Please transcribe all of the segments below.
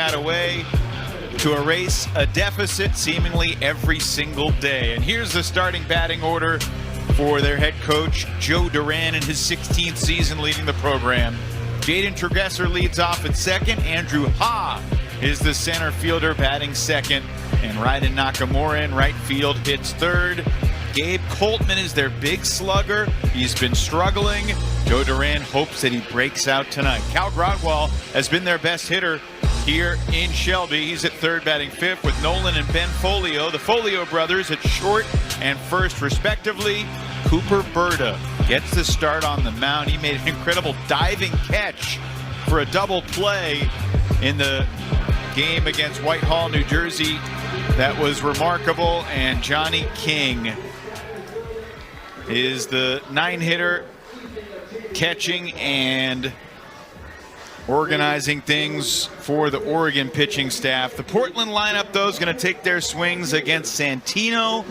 out a way to erase a deficit seemingly every single day. And here's the starting batting order for their head coach, Joe Duran, in his 16th season leading the program. Jaden Tregesser leads off at second. Andrew Ha is the center fielder batting second. And Raiden Nakamura in right field hits third. Gabe Coltman is their big slugger. He's been struggling. Joe Duran hopes that he breaks out tonight. Cal Grodwall has been their best hitter here in Shelby. He's at third batting fifth with Nolan and Ben Folio. The Folio brothers at short and first respectively. Cooper Berta gets the start on the mound. He made an incredible diving catch for a double play in the game against Whitehall, New Jersey. That was remarkable. And Johnny King is the 9-hitter, catching and organizing things for the Oregon pitching staff. The Portland lineup, though, is going to take their swings against Santino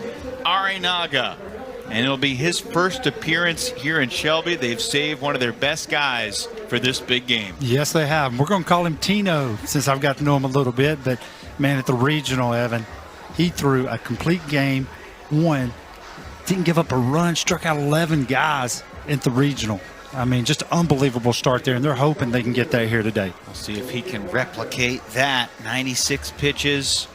Arenaga. And it'll be his first appearance here in Shelby. They've saved one of their best guys for this big game. Yes, they have. We're going to call him Tino since I've got to know him a little bit. But, man, at the regional, Evan, he threw a complete game, won, didn't give up a run, struck out 11 guys at the regional. I mean, just an unbelievable start there, and they're hoping they can get that here today. We'll see if he can replicate that. 96 pitches.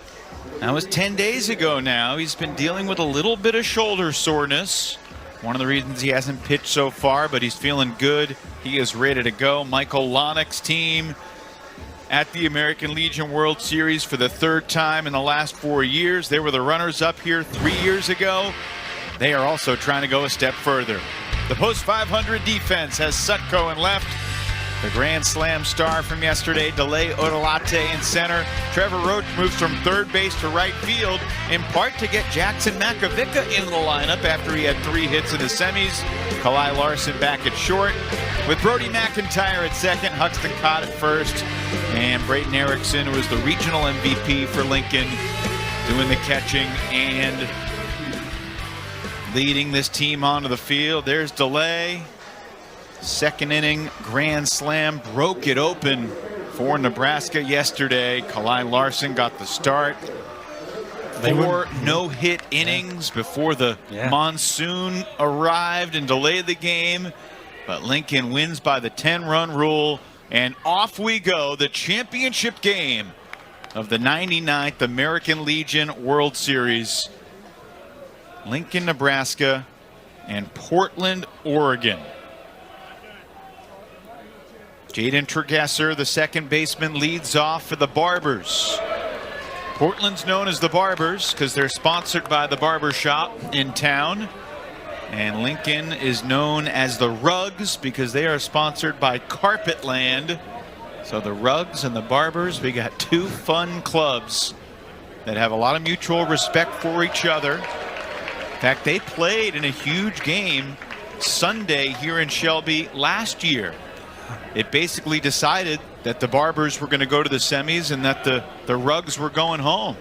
That was 10 days ago now. He's been dealing with a little bit of shoulder soreness. One of the reasons he hasn't pitched so far, but he's feeling good. He is ready to go. Michael Lonick's team at the American Legion World Series for the third time in the last 4 years. They were the runners-up here 3 years ago. They are also trying to go a step further. The post 500 defense has Sutko in left. The Grand Slam star from yesterday, Delay Odolate in center. Trevor Roach moves from third base to right field, in part to get Jackson Makovica in the lineup after he had 3 hits in the semis. Kalai Larson back at short. With Brody McIntyre at second, Huxton Cott at first, and Brayton Erickson, who was the regional MVP for Lincoln, doing the catching and leading this team onto the field. There's Delay. Second inning grand slam broke it open for Nebraska yesterday. Kalai Larson got the start. 4 no-hit innings before the monsoon arrived and delayed the game. But Lincoln wins by the 10-run rule, and off we go. The championship game of the 99th American Legion World Series. Lincoln, Nebraska, and Portland, Oregon. Jaden Tregesser, the second baseman, leads off for the Barbers. Portland's known as the Barbers because they're sponsored by the barber shop in town. And Lincoln is known as the Rugs because they are sponsored by Carpetland. So the Rugs and the Barbers, we got 2 fun clubs that have a lot of mutual respect for each other. In fact, they played in a huge game Sunday here in Shelby last year. It basically decided that the Barbers were going to go to the semis and that the Rugs were going home.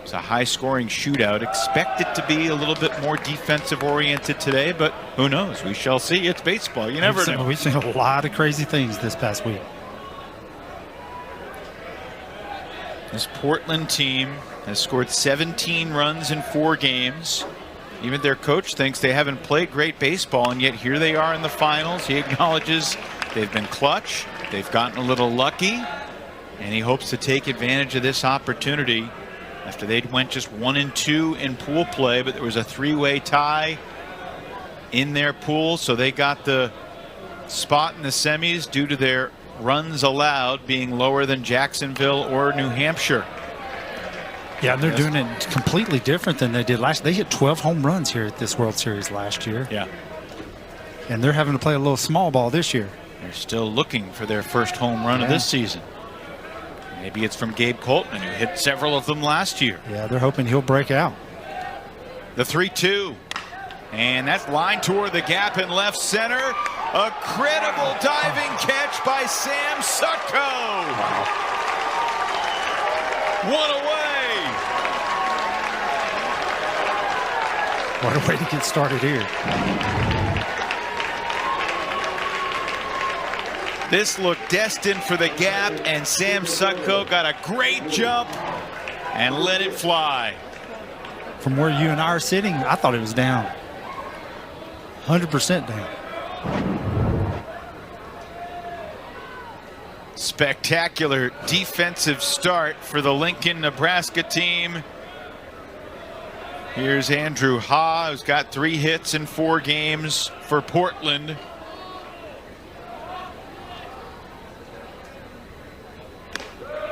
It's a high-scoring shootout. Expect it to be a little bit more defensive-oriented today, but who knows? We shall see. It's baseball. You never know. We've seen a lot of crazy things this past week. This Portland team has scored 17 runs in 4 games. Even their coach thinks they haven't played great baseball, and yet here they are in the finals. He acknowledges they've been clutch, they've gotten a little lucky, and he hopes to take advantage of this opportunity after they went just 1-2 in pool play, but there was a 3-way tie in their pool, so they got the spot in the semis due to their runs allowed being lower than Jacksonville or New Hampshire. Yeah, they're doing it completely different than they did last year. They hit 12 home runs here at this World Series last year. Yeah. And they're having to play a little small ball this year. They're still looking for their first home run of this season. Maybe it's from Gabe Coltman, who hit several of them last year. Yeah, they're hoping he'll break out. The 3-2. And that's line toward the gap in left center. A credible diving catch by Sam Sutko. Wow. One away. What a way to get started here. This looked destined for the gap, and Sam Sutko got a great jump and let it fly. From where you and I are sitting, I thought it was down. 100% down. Spectacular defensive start for the Lincoln, Nebraska team. Here's Andrew Ha, who's got 3 hits in 4 games for Portland.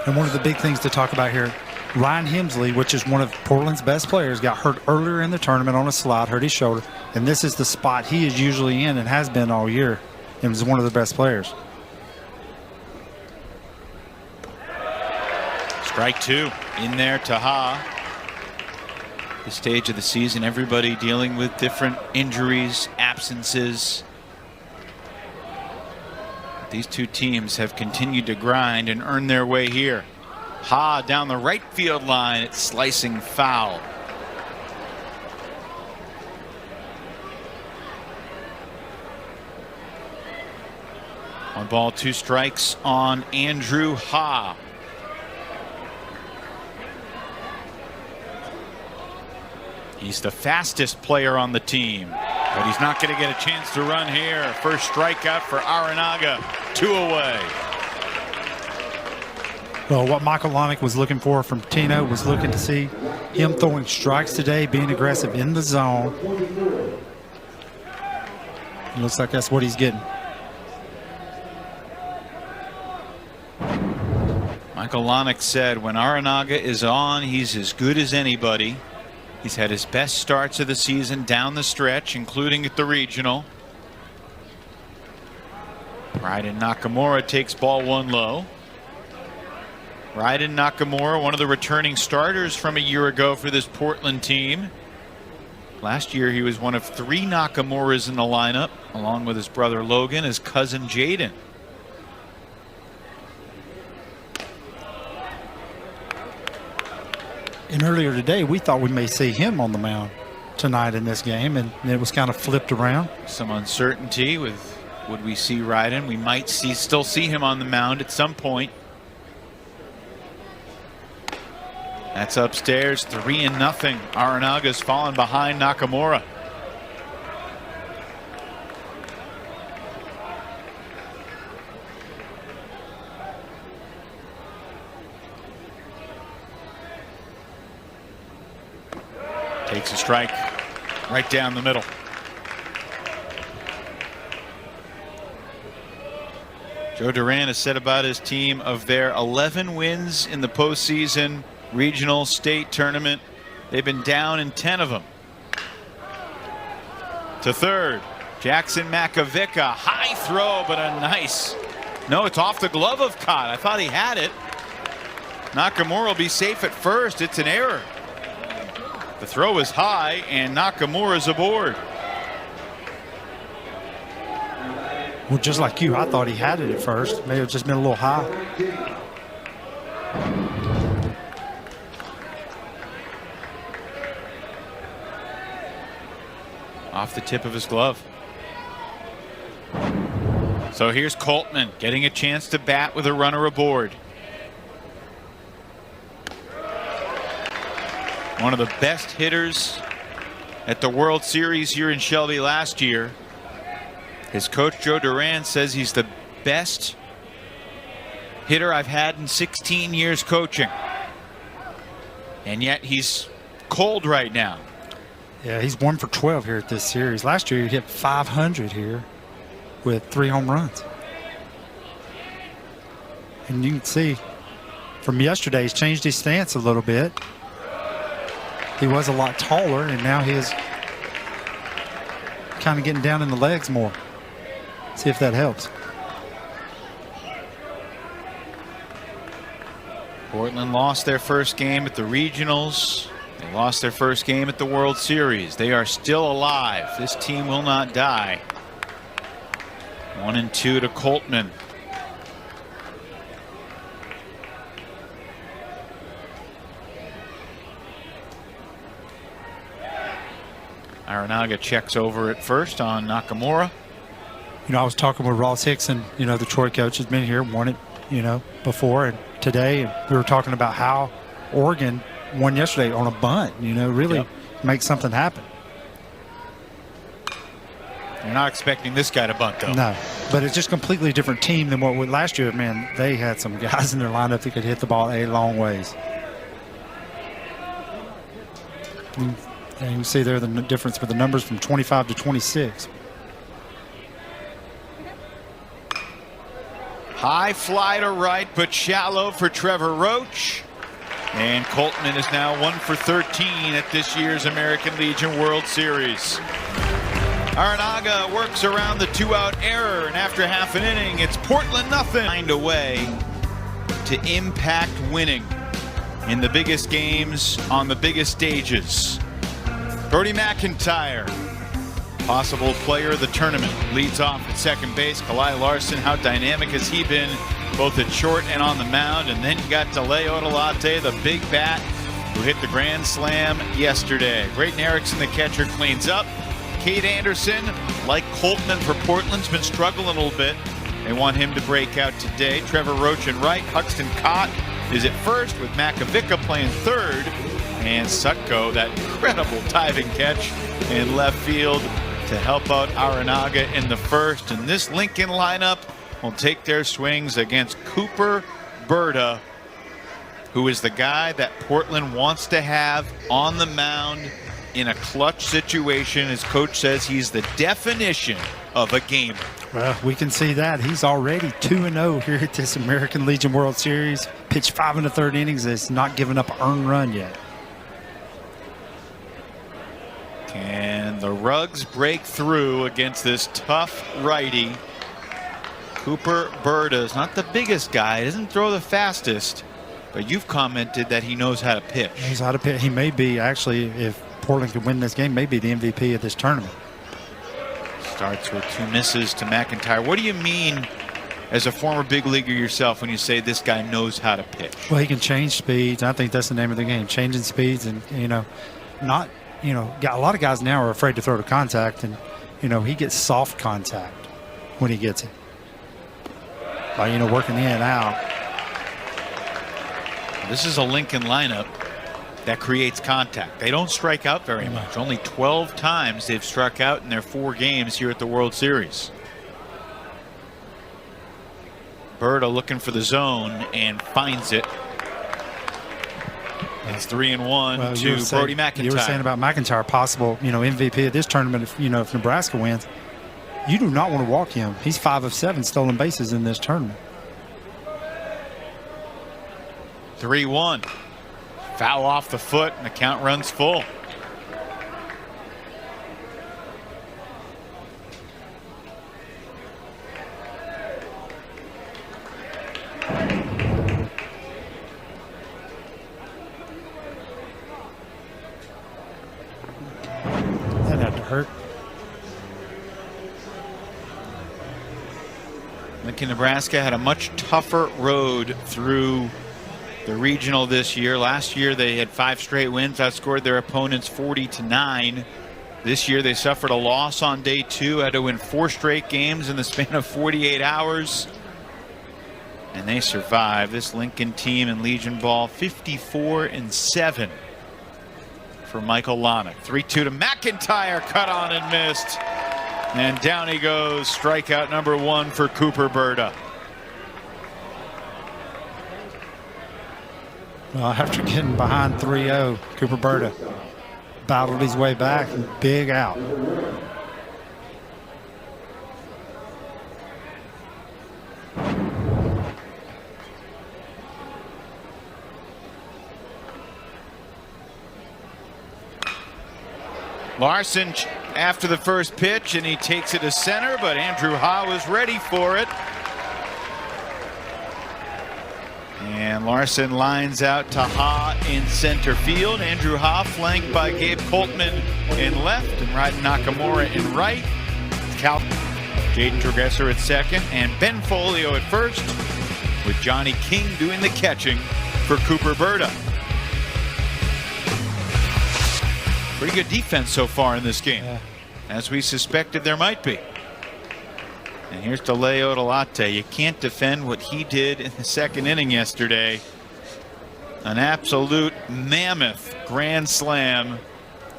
And one of the big things to talk about here, Ryan Hemsley, which is one of Portland's best players, got hurt earlier in the tournament on a slide, hurt his shoulder. And this is the spot he is usually in and has been all year. And was one of the best players. Strike 2 in there to Ha. This stage of the season, everybody dealing with different injuries, absences. These two teams have continued to grind and earn their way here. Ha down the right field line. It's slicing foul. One ball, 2 strikes on Andrew Ha. He's the fastest player on the team, but he's not going to get a chance to run here. First strikeout for Aranaga, 2 away. Well, what Michael Lonick was looking for from Tino was looking to see him throwing strikes today, being aggressive in the zone. It looks like that's what he's getting. Michael Lonick said when Aranaga is on, he's as good as anybody. He's had his best starts of the season down the stretch, including at the regional. Raiden Nakamura takes ball 1 low. Raiden Nakamura, one of the returning starters from a year ago for this Portland team. Last year he was one of 3 Nakamuras in the lineup, along with his brother Logan, his cousin Jaden. And earlier today, we thought we may see him on the mound tonight in this game, and it was kind of flipped around. Some uncertainty with would we see Raiden. We might still see him on the mound at some point. That's upstairs, 3-0. Aranaga's fallen behind Nakamura. Takes a strike right down the middle. Joe Duran has said about his team, of their 11 wins in the postseason, regional, state tournament, they've been down in 10 of them. To third, Jackson Makovica, high throw, but a nice. No, it's off the glove of Cott. I thought he had it. Nakamura will be safe at first. It's an error. The throw is high, and Nakamura's aboard. Well, just like you, I thought he had it at first. May have just been a little high. Off the tip of his glove. So here's Coltman getting a chance to bat with a runner aboard. One of the best hitters at the World Series here in Shelby last year. His coach Joe Duran says he's the best hitter I've had in 16 years coaching. And yet he's cold right now. Yeah, he's 1 for 12 here at this series. Last year he hit 500 here with 3 home runs. And you can see from yesterday he's changed his stance a little bit. He was a lot taller, and now he is kind of getting down in the legs more. See if that helps. Portland lost their first game at the regionals. They lost their first game at the World Series. They are still alive. This team will not die. 1-2 to Coltman. Aranaga checks over at first on Nakamura. I was talking with Ross Hickson, the Troy coach has been here, won it, before and today. And we were talking about how Oregon won yesterday on a bunt, really make something happen. You're not expecting this guy to bunt, though. No, but it's just a completely different team than what we last year. Man, they had some guys in their lineup that could hit the ball a long ways. And you can see there the difference with the numbers from 25 to 26. High fly to right, but shallow for Trevor Roach. And Coltman is now 1 for 13 at this year's American Legion World Series. Aranaga works around the 2-out error, and after half an inning, it's Portland nothing. Find a way to impact winning in the biggest games on the biggest stages. Brody McIntyre, possible player of the tournament, leads off at second base. Kalai Larson, how dynamic has he been, both at short and on the mound? And then you got DeLeo Odelate, the big bat, who hit the grand slam yesterday. Brayton Erickson, the catcher, cleans up. Cade Anderson, like Coltman for Portland's been struggling a little bit. They want him to break out today. Trevor Roach in right. Huxton Cott is at first with Makovica playing third. And Sutko, that incredible diving catch in left field to help out Aranaga in the first. And this Lincoln lineup will take their swings against Cooper Berta, who is the guy that Portland wants to have on the mound in a clutch situation. His coach says he's the definition of a gamer. Well, we can see that. He's already 2-0 here at this American Legion World Series. Pitched 5 1/3 innings. Has not given up an earned run yet. Can the Rugs break through against this tough righty? Cooper Berta is not the biggest guy. He doesn't throw the fastest, but you've commented that he knows how to pitch. He knows how to pitch. He may be, actually, if Portland could win this game, may be the MVP of this tournament. Starts with 2 misses to McIntyre. What do you mean as a former big leaguer yourself when you say this guy knows how to pitch? Well, he can change speeds. I think that's the name of the game, changing speeds. And, not, got a lot of guys now are afraid to throw to contact. And, he gets soft contact when he gets it. By, working in and out. This is a Lincoln lineup that creates contact. They don't strike out very much. Only 12 times they've struck out in their 4 games here at the World Series. Berta looking for the zone and finds it. It's 3-1 to Brody McIntyre. You were saying about McIntyre, possible, MVP of this tournament. If Nebraska wins, you do not want to walk him. He's 5 of 7 stolen bases in this tournament. 3-1. Foul off the foot, and the count runs full. That had to hurt. Lincoln, Nebraska had a much tougher road through the regional this year. Last year they had 5 straight wins, outscored their opponents 40-9. This year they suffered a loss on day 2, had to win 4 straight games in the span of 48 hours. And they survived. This Lincoln team in Legion ball, 54-7 for Michael Lonick. 3-2 to McIntyre, cut on and missed. And down he goes, strikeout number 1 for Cooper Berta. Well, after getting behind 3-0, Cooper Berta battled his way back and big out. Larson after the first pitch, and he takes it to center, but Andrew Ha was ready for it. And Larson lines out to Ha in center field. Andrew Ha flanked by Gabe Coltman in left and Ryden Nakamura in right. Jaden Tregesser at second and Ben Folio at first, with Johnny King doing the catching for Cooper Berta. Pretty good defense so far in this game, as we suspected there might be. And here's Delay Odolate. You can't defend what he did in the second inning yesterday. An absolute mammoth grand slam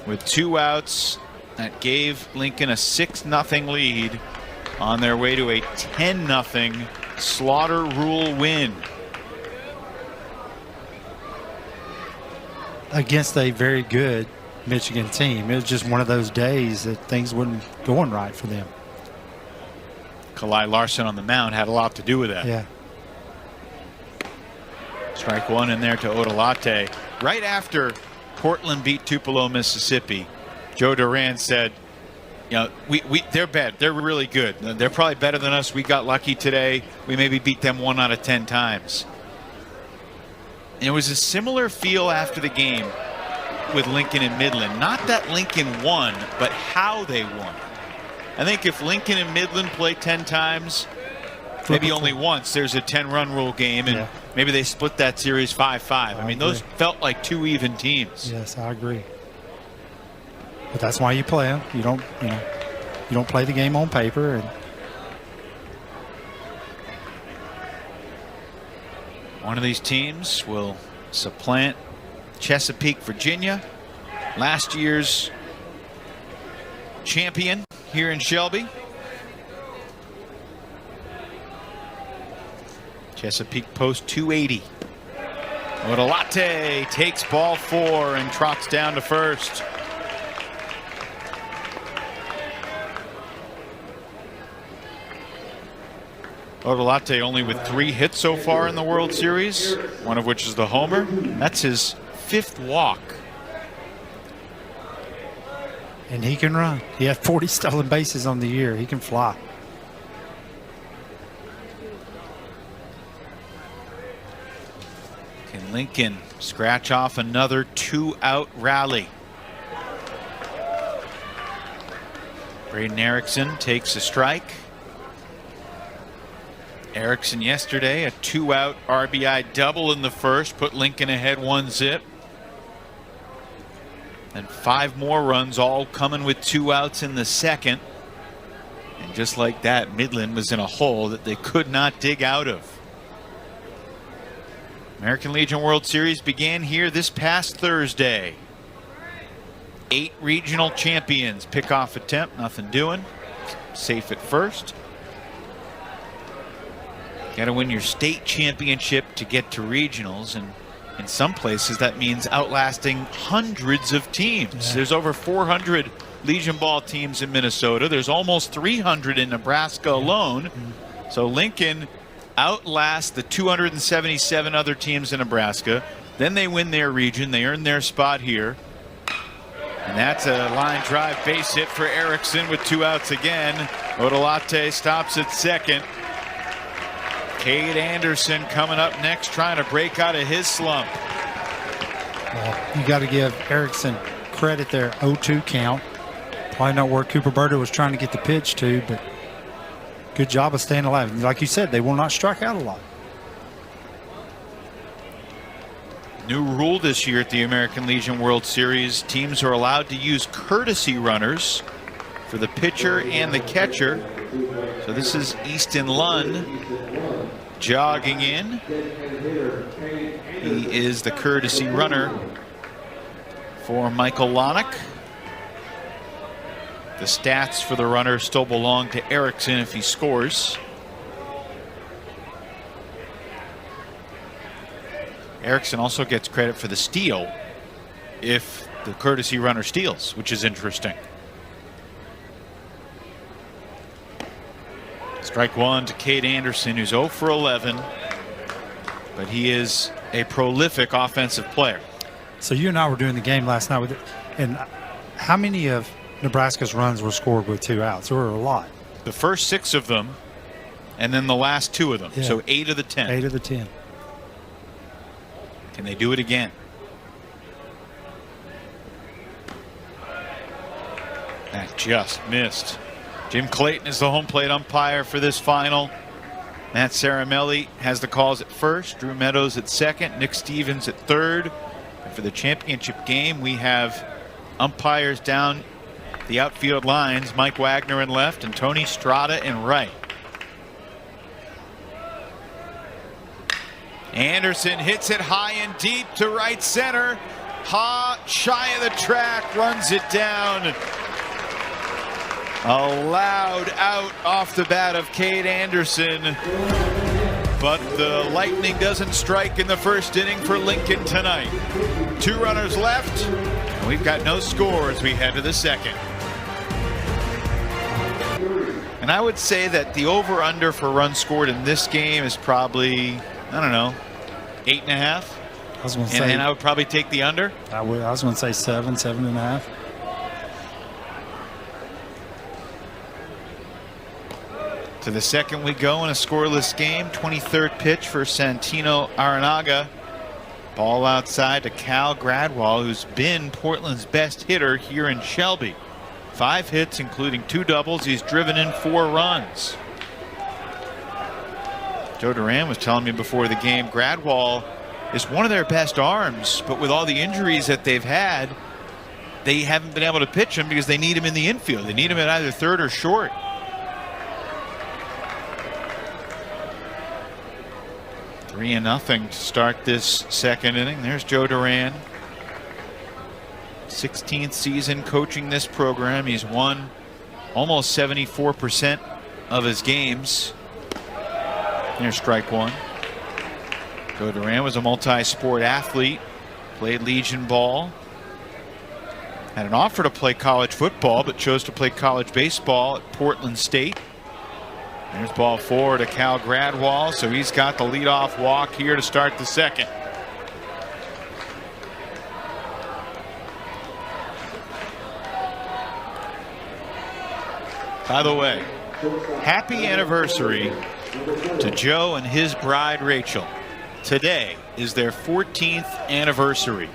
with 2 outs that gave Lincoln a 6-0 lead on their way to a 10-0 Slaughter Rule win. Against a very good Michigan team. It was just one of those days that things weren't going right for them. Kalai Larson on the mound had a lot to do with that. Yeah. Strike one in there to Odolate. Right after Portland beat Tupelo, Mississippi, Joe Duran said, you know, they're bad. They're really good. They're probably better than us. We got lucky today. We maybe beat them 1 out of 10 times. And it was a similar feel after the game with Lincoln and Midland. Not that Lincoln won, but how they won. I think if Lincoln and Midland play 10 times, maybe only once there's a 10-run rule game, and maybe they split that series 5-5. I mean, those felt like 2 even teams. Yes, I agree. But that's why you play them. You don't play the game on paper. And one of these teams will supplant Chesapeake, Virginia, last year's champion here in Shelby. Chesapeake post 280. Odolate takes ball 4 and trots down to first. Odolate only with 3 hits so far in the World Series, one of which is the homer. That's his 5th walk. And he can run. He had 40 stolen bases on the year. He can fly. Can Lincoln scratch off another 2-out rally? Braden Erickson takes a strike. Erickson yesterday, a 2-out RBI double in the first, put Lincoln ahead 1-0. And 5 more runs, all coming with 2 outs in the second. And just like that, Midland was in a hole that they could not dig out of. American Legion World Series began here this past Thursday. 8 regional champions. Pickoff attempt, nothing doing. Safe at first. Got to win your state championship to get to regionals, and in some places that means outlasting hundreds of teams. Yeah. There's over 400 Legion Ball teams in Minnesota. There's almost 300 in Nebraska alone. So Lincoln outlasts the 277 other teams in Nebraska. Then they win their region. They earn their spot here. And that's a line drive base hit for Erickson with 2 outs again. Odolate stops at second. Cade Anderson coming up next, trying to break out of his slump. Well, you got to give Erickson credit there. 0-2 count. Probably not where Cooper Burder was trying to get the pitch to, but good job of staying alive. Like you said, they will not strike out a lot. New rule this year at the American Legion World Series. Teams are allowed to use courtesy runners for the pitcher and the catcher. So this is Easton Lund jogging in. He is the courtesy runner for Michael Lonick. The stats for the runner still belong to Erickson if he scores. Erickson also gets credit for the steal if the courtesy runner steals, which is interesting. Strike one to Cade Anderson, who's 0 for 11, but he is a prolific offensive player. So you and I were doing the game last night with it, and how many of Nebraska's runs were scored with 2 outs? There were a lot. The first 6 of them, and then the last 2 of them. Yeah. So 8 of the 10. 8 of the 10. Can they do it again? That just missed. Jim Clayton is the home plate umpire for this final. Matt Saramelli has the calls at first, Drew Meadows at second, Nick Stevens at third. And for the championship game, we have umpires down the outfield lines, Mike Wagner in left and Tony Strada in right. Anderson hits it high and deep to right center. Shy of the track, runs it down. A loud out off the bat of Cade Anderson. But the lightning doesn't strike in the first inning for Lincoln tonight. 2 runners left, and we've got no score as we head to the second. And I would say that the over-under for runs scored in this game is probably, I don't know, 8.5. I was going to say, and I would probably take the under. I was going to say 7.5. To the second we go in a scoreless game. 23rd pitch for Santino Aranaga. Ball outside to Cal Gradwell, who's been Portland's best hitter here in Shelby. 5 hits, including 2 doubles. He's driven in 4 runs. Joe Duran was telling me before the game, Gradwell is one of their best arms, but with all the injuries that they've had, they haven't been able to pitch him because they need him in the infield. They need him at either third or short. Three and nothing to start this second inning. There's Joe Duran. 16th season coaching this program. He's won almost 74% of his games. There's strike one. Joe Duran was a multi-sport athlete. Played Legion ball. Had an offer to play college football, but chose to play college baseball at Portland State. There's ball 4 to Cal Gradwell, so he's got the leadoff walk here to start the second. By the way, happy anniversary to Joe and his bride Rachel. Today is their 14th anniversary,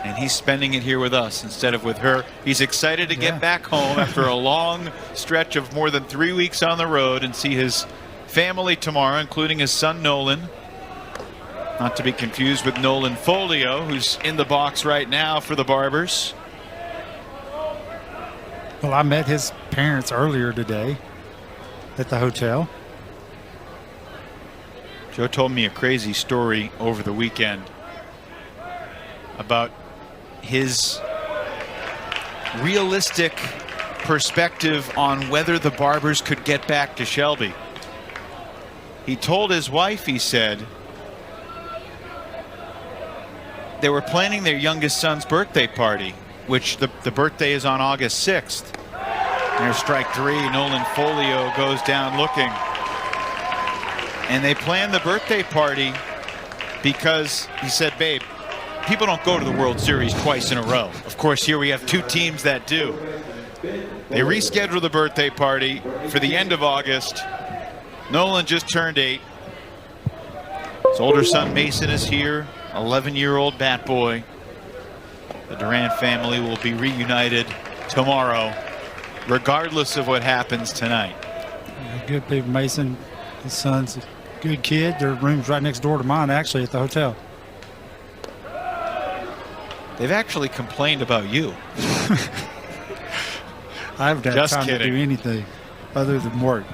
and he's spending it here with us instead of with her. He's excited to get back home after a long stretch of more than 3 weeks on the road and see his family tomorrow, including his son Nolan. Not to be confused with Nolan Folio, who's in the box right now for the Barbers. Well, I met his parents earlier today at the hotel. Joe told me a crazy story over the weekend about his realistic perspective on whether the Barbers could get back to Shelby. He told his wife, he said, they were planning their youngest son's birthday party, which the birthday is on August 6th. There's strike 3. Nolan Folio goes down looking. And they planned the birthday party because he said, babe, people don't go to the World Series twice in a row. Of course, here we have 2 teams that do. They rescheduled the birthday party for the end of August. Nolan just turned 8. His older son Mason is here, 11-year-old bat boy. The Durant family will be reunited tomorrow, regardless of what happens tonight. Good people, Mason. His son's a good kid. Their room's right next door to mine, actually, at the hotel. They've actually complained about you. I haven't had time to do anything other than work.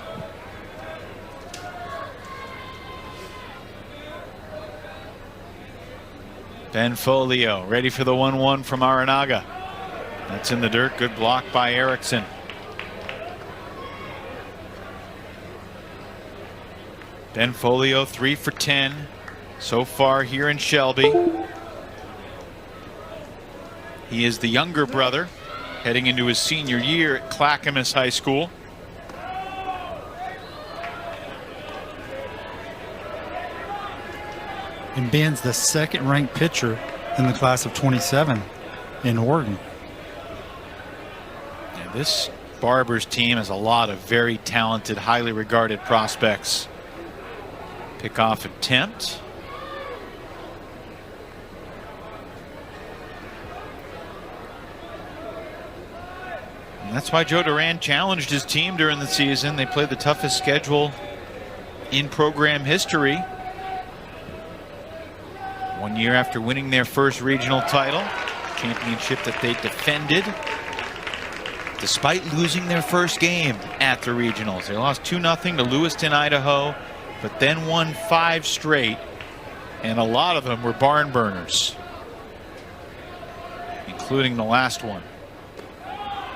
Ben Folio ready for the 1-1 from Aranaga. That's in the dirt. Good block by Erickson. Ben Folio 3 for 10 so far here in Shelby. He is the younger brother heading into his senior year at Clackamas High School. And Ben's the second-ranked pitcher in the class of 27 in Oregon. Yeah, this Barbers team has a lot of very talented, highly regarded prospects. Pickoff attempt. And that's why Joe Duran challenged his team during the season. They played the toughest schedule in program history. 1 year after winning their first regional title, championship that they defended despite losing their first game at the regionals. They lost 2-0 to Lewiston, Idaho, but then won 5 straight And a lot of them were barn burners, including the last one.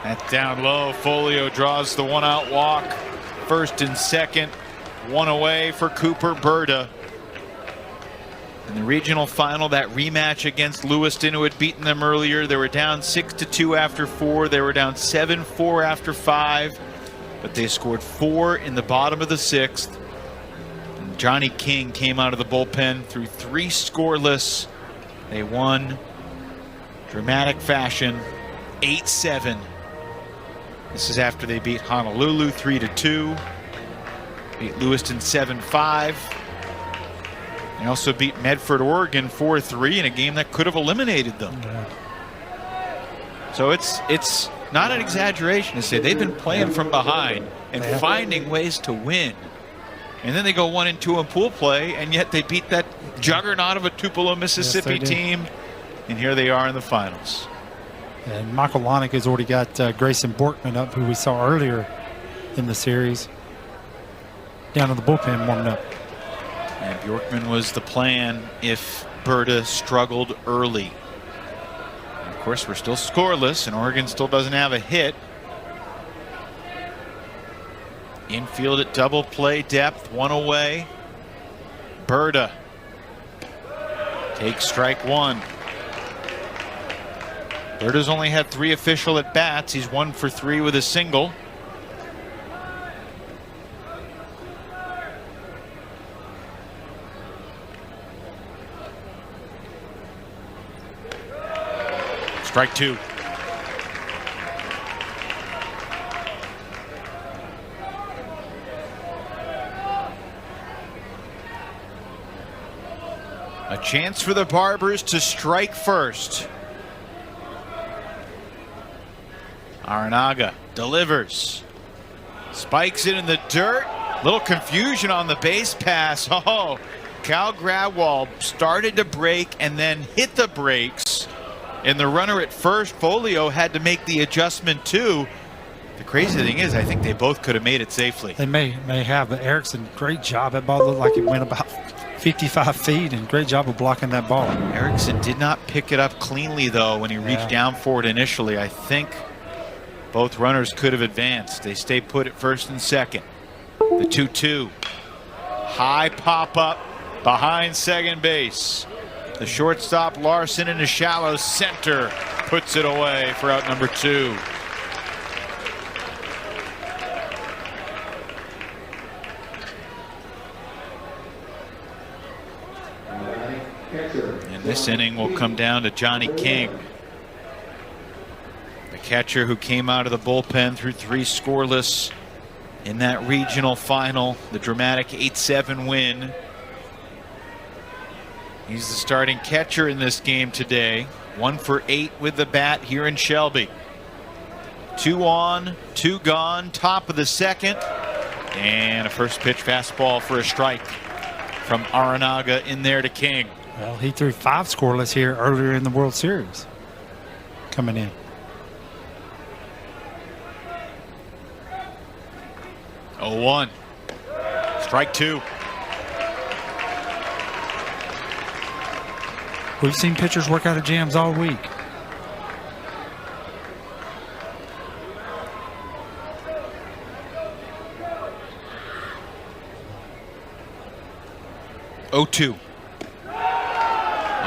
That's down low. Folio draws the 1-out walk. First and second. One away for Cooper Berta. In the regional final, that rematch against Lewiston, who had beaten them earlier, they were down 6-2 after 4. They were down 7-4 after 5. But they scored 4 in the bottom of the 6th. And Johnny King came out of the bullpen through 3 scoreless. They won dramatic fashion, 8-7. This is after they beat Honolulu 3-2. Beat Lewiston 7-5. They also beat Medford, Oregon 4-3 in a game that could have eliminated them. So it's not an exaggeration to say they've been playing from behind and finding ways to win. And then they go 1-2 in pool play, and yet they beat that juggernaut of a Tupelo, Mississippi team. And here they are in the finals. And Michael Lonick has already got Grayson Borkman up, who we saw earlier in the series, down in the bullpen warming up. And Bjorkman was the plan if Berta struggled early. And of course, we're still scoreless, and Oregon still doesn't have a hit. Infield at double play depth, 1 away. Berta takes strike 1. Berta's only had 3 official at bats. He's 1 for 3 with a single. Strike 2. A chance for the Barbers to strike first. Aranaga delivers. Spikes it in the dirt. Little confusion on the base pass. Oh, Cal Gradwall started to break and then hit the brakes. And the runner at first, Folio, had to make the adjustment too. The crazy thing is, I think they both could have made it safely. They may have, but Erickson, great job. That ball looked like it went about 55 feet, and great job of blocking that ball. Erickson did not pick it up cleanly, though, when he reached down for it initially. I think both runners could have advanced. They stay put at first and second. The 2-2. High pop up behind second base. The shortstop Larson in the shallow center puts it away for out number 2. And this inning will come down to Johnny King, the catcher who came out of the bullpen through 3 scoreless in that regional final, the dramatic 8-7 win. He's the starting catcher in this game today. 1 for 8 with the bat here in Shelby. 2 on, 2 gone, top of the second. And a first pitch fastball for a strike from Aranaga in there to King. Well, he threw 5 scoreless here earlier in the World Series coming in. 0-1. Strike 2. We've seen pitchers work out of jams all week.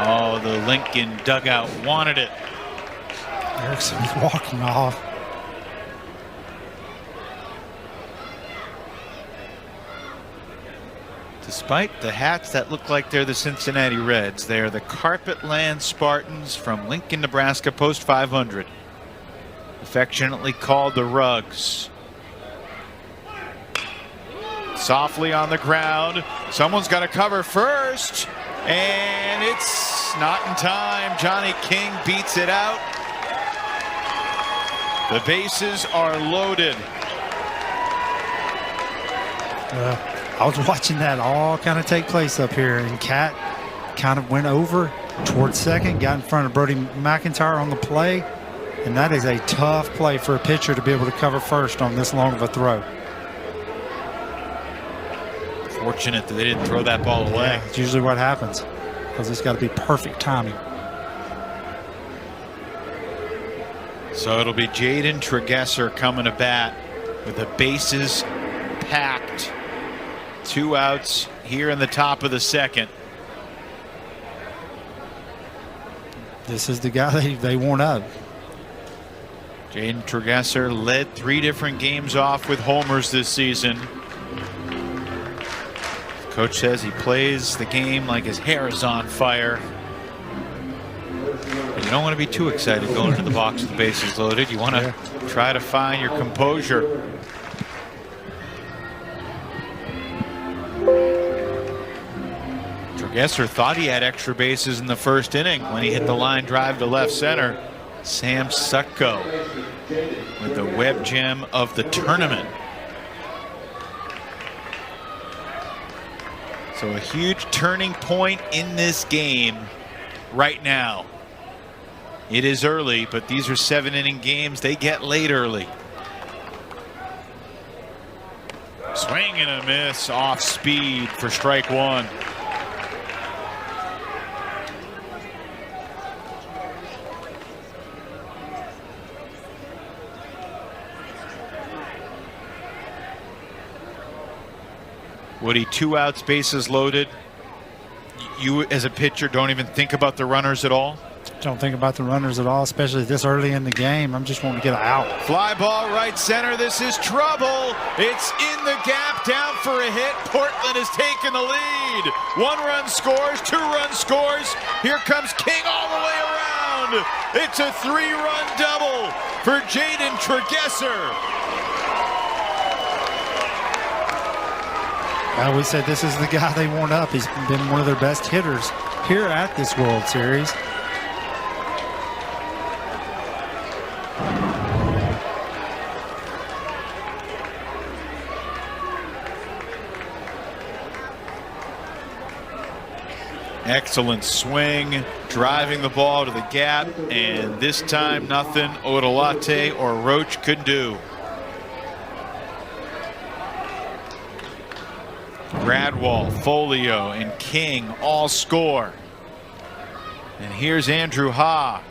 Oh, the Lincoln dugout wanted it. Erickson's walking off. Despite the hats that look like they're the Cincinnati Reds, they are the Carpetland Spartans from Lincoln, Nebraska, post 500. Affectionately called the Rugs. Softly on the ground. Someone's got to cover first. And it's not in time. Johnny King beats it out. The bases are loaded. I was watching that all kind of take place up here, and Cat kind of went over towards second, got in front of Brody McIntyre on the play, and that is a tough play for a pitcher to be able to cover first on this long of a throw. Fortunate that they didn't throw that ball away. Yeah, it's usually what happens. because it's got to be perfect timing. So it'll be Jaden Tregesser coming to bat with the bases packed. 2 outs here in the top of the second. This is the guy they want up. Jaden Tregesser led 3 different games off with homers this season. Coach says he plays the game like his hair is on fire. You don't want to be too excited going into the box with the bases loaded. You want to try to find your composure. Tregesser thought he had extra bases in the first inning when he hit the line drive to left center. Sam Sutko with the web gem of the tournament. So a huge turning point in this game right now. It is early, but these are 7-inning games. They get late early. Swing and a miss off speed for strike 1. Woody, 2 outs, bases loaded. You as a pitcher don't even think about the runners at all? Don't think about the runners at all, especially this early in the game. I'm just wanting to get out. Fly ball right center. This is trouble. It's in the gap, down for a hit. Portland has taken the lead. 1 run scores, 2 run scores. Here comes King all the way around. It's a 3-run double for Jaden Tregesser. I always said this is the guy they want up. He's been one of their best hitters here at this World Series. Excellent swing, driving the ball to the gap, and this time nothing Odolate or Roach could do. Gradwall, Folio, and King all score. And here's Andrew Ha.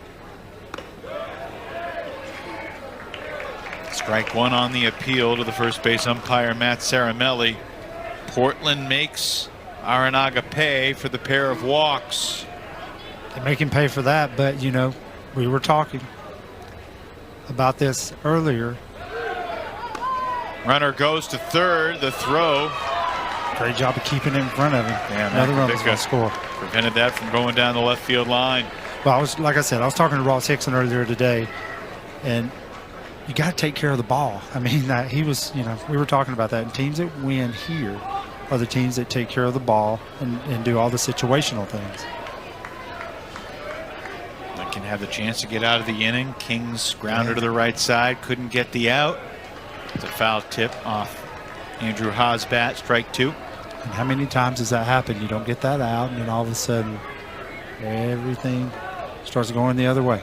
Strike 1 on the appeal to the first base umpire, Matt Saramelli. Portland makes Aranaga pay for the pair of walks. They make him pay for that, but, you know, we were talking about this earlier. Runner goes to third, the throw. Great job of keeping it in front of him. Yeah, another run was going to score. Prevented that from going down the left field line. Well, like I said, I was talking to Ross Hickson earlier today, and you got to take care of the ball. I mean, he was, you know, we were talking about that. And teams that win here are the teams that take care of the ball and do all the situational things. They can have the chance to get out of the inning. King's grounder to the right side, couldn't get the out. It's a foul tip off Andrew Ha's bat, strike 2. And how many times does that happen? You don't get that out, and then all of a sudden everything starts going the other way.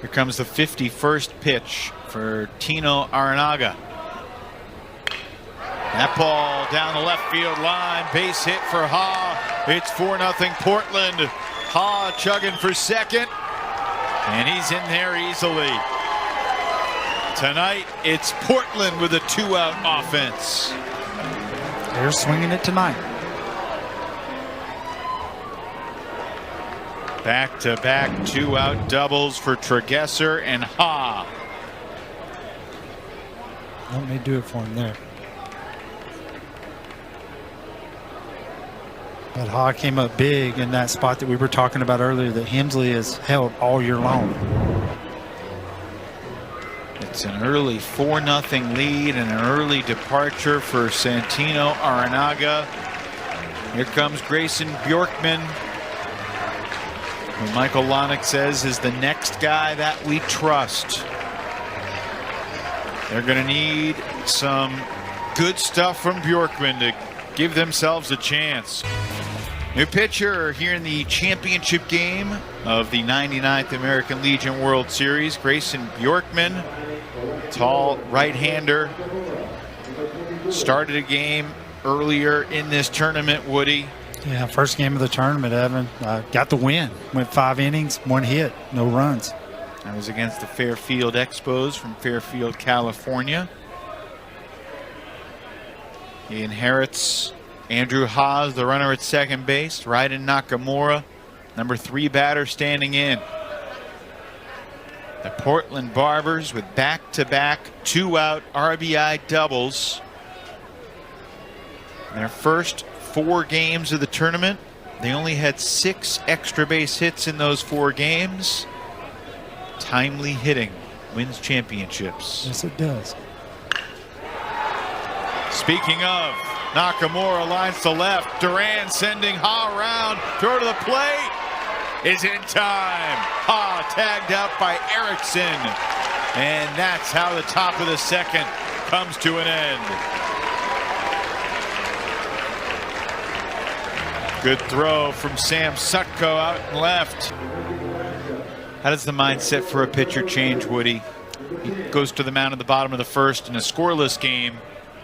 Here comes the 51st pitch for Tino Aranaga. That ball down the left field line, base hit for Ha. It's 4-0 Portland. Ha chugging for second, and he's in there easily. Tonight, it's Portland with a 2-out offense. They're swinging it tonight. Back-to-back 2-out doubles for Tregesser and Ha. Let me do it for him there. But Ha came up big in that spot that we were talking about earlier that Hemsley has held all year long. It's an early 4-0 lead and an early departure for Santino Aranaga. Here comes Grayson Bjorkman, who Michael Lonick says is the next guy that we trust. They're going to need some good stuff from Bjorkman to give themselves a chance. New pitcher here in the championship game of the 99th American Legion World Series, Grayson Bjorkman. Tall right-hander. Started a game earlier in this tournament, Woody. Yeah, first game of the tournament, Evan. Got the win. Went 5 innings, 1 hit, no runs. That was against the Fairfield Expos from Fairfield, California. He inherits Andrew Haas, the runner at second base. Raiden Nakamura, number 3 batter, standing in. The Portland Barbers with back-to-back 2-out RBI doubles. In their first 4 games of the tournament, they only had 6 extra base hits in those 4 games. Timely hitting wins championships. Yes, it does. Speaking of, Nakamura lines to left. Duran sending Ha around. Throw to the plate. Is in time. Ha tagged out by Erickson. And that's how the top of the second comes to an end. Good throw from Sam Sutko out and left. How does the mindset for a pitcher change, Woody? He goes to the mound at the bottom of the first in a scoreless game.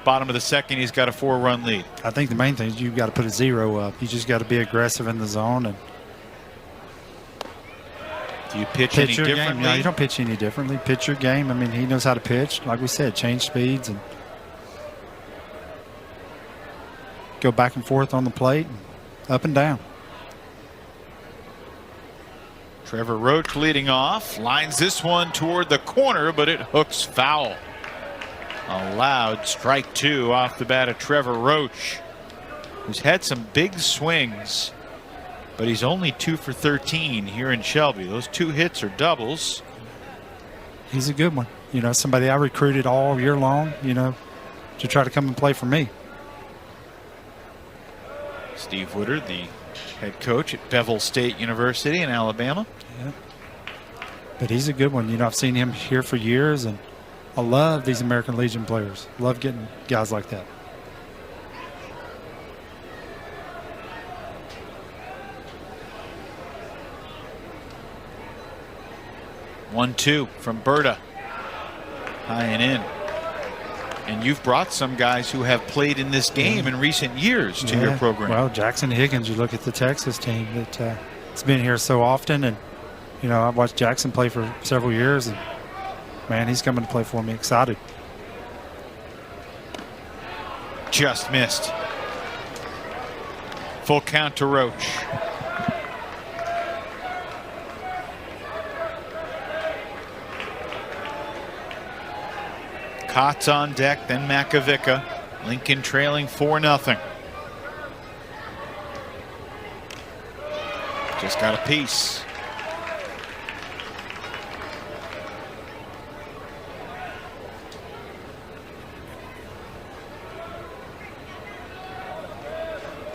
Bottom of the second, he's got a 4-run lead. I think the main thing is you've got to put a 0 up. You just got to be aggressive in the zone. And do you pitch any your differently? Game. No, you don't pitch any differently. Pitch your game. I mean, he knows how to pitch. Like we said, change speeds and go back and forth on the plate, and up and down. Trevor Roach leading off, lines this one toward the corner, but it hooks foul. A loud strike 2 off the bat of Trevor Roach, who's had some big swings, but he's only 2 for 13 here in Shelby. Those 2 hits are doubles. He's a good one. You know, somebody I recruited all year long, you know, to try to come and play for me. Steve Woodard, the head coach at Bevel State University in Alabama. Yeah. But he's a good one. You know, I've seen him here for years, and I love these American Legion players. Love getting guys like that. One, 2 from Berta. High and in. And you've brought some guys who have played in this game in recent years to your program. Well, Jackson Higgins, you look at the Texas team that it's been here so often. And, you know, I've watched Jackson play for several years. And, man, he's coming to play for me. Excited. Just missed. Full count to Roach. Cots on deck, then Makovica. Lincoln trailing 4-0. Just got a piece.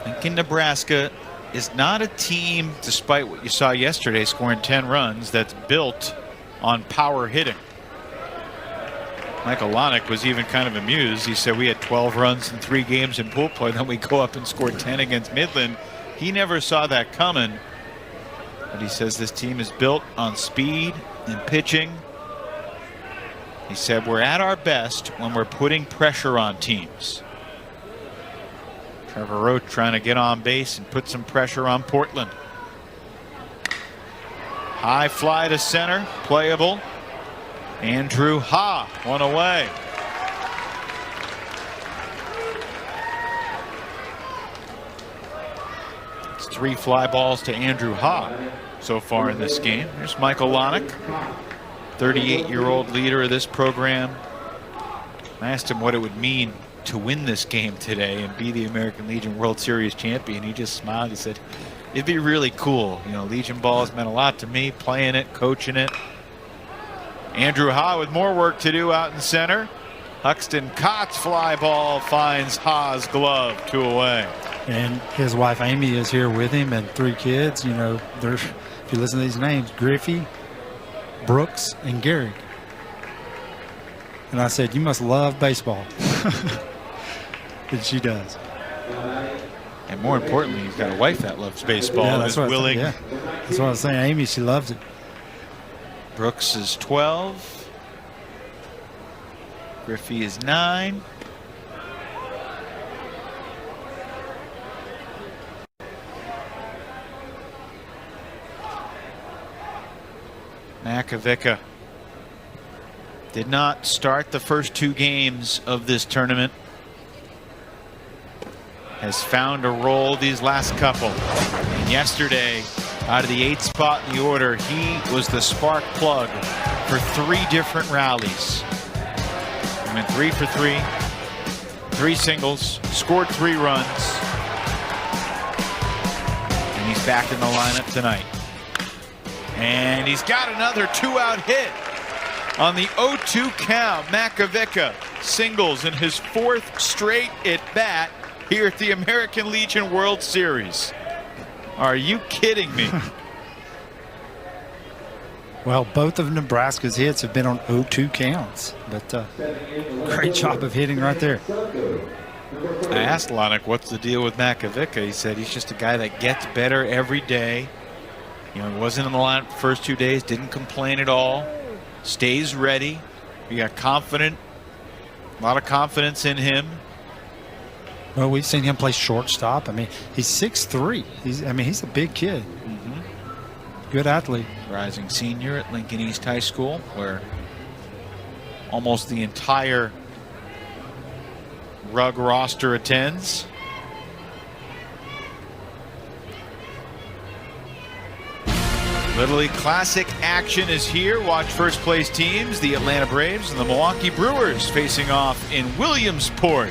Lincoln, Nebraska is not a team, despite what you saw yesterday, scoring 10 runs, that's built on power hitting. Michael Lonick was even kind of amused. He said we had 12 runs in 3 games in pool play, then we go up and score 10 against Midland. He never saw that coming. But he says this team is built on speed and pitching. He said we're at our best when we're putting pressure on teams. Trevor Roach trying to get on base and put some pressure on Portland. High fly to center, playable. Andrew Ha, one away. It's 3 fly balls to Andrew Ha so far in this game. There's Michael Lonick, 38-year-old leader of this program. I asked him what it would mean to win this game today and be the American Legion World Series champion. He just smiled. He said, it'd be really cool. You know, Legion ball has meant a lot to me, playing it, coaching it. Andrew Ha with more work to do out in center. Huxton Cott's fly ball finds Ha's glove, 2 away. And his wife Amy is here with him, and 3 kids. You know, there's, if you listen to these names, Griffey, Brooks, and Garrick. And I said, you must love baseball. And she does. And more importantly, he's got a wife that loves baseball and is willing. Yeah. That's what I was saying. Amy, she loves it. Brooks is 12. Griffey is 9. Makovica did not start the first 2 games of this tournament. Has found a role these last couple. And yesterday, out of the 8th spot in the order, he was the spark plug for 3 different rallies. He went 3 for 3, 3 singles, scored 3 runs. And he's back in the lineup tonight. And he's got another 2-out hit on the 0-2 count. Makovica singles in his 4th straight at bat here at the American Legion World Series. Are you kidding me? Well, both of Nebraska's hits have been on 0-2 counts, but great job of hitting right there. I asked Lonick, what's the deal with Makovica? He said he's just a guy that gets better every day. You know, he wasn't in the lineup the first 2 days, didn't complain at all, stays ready. We got confident, a lot of confidence in him. Well, we've seen him play shortstop. I mean, he's 6'3". He's a big kid. Good athlete. Rising senior at Lincoln East High School, where almost the entire Rug roster attends. Little League Classic action is here. Watch first place teams, the Atlanta Braves and the Milwaukee Brewers, facing off in Williamsport.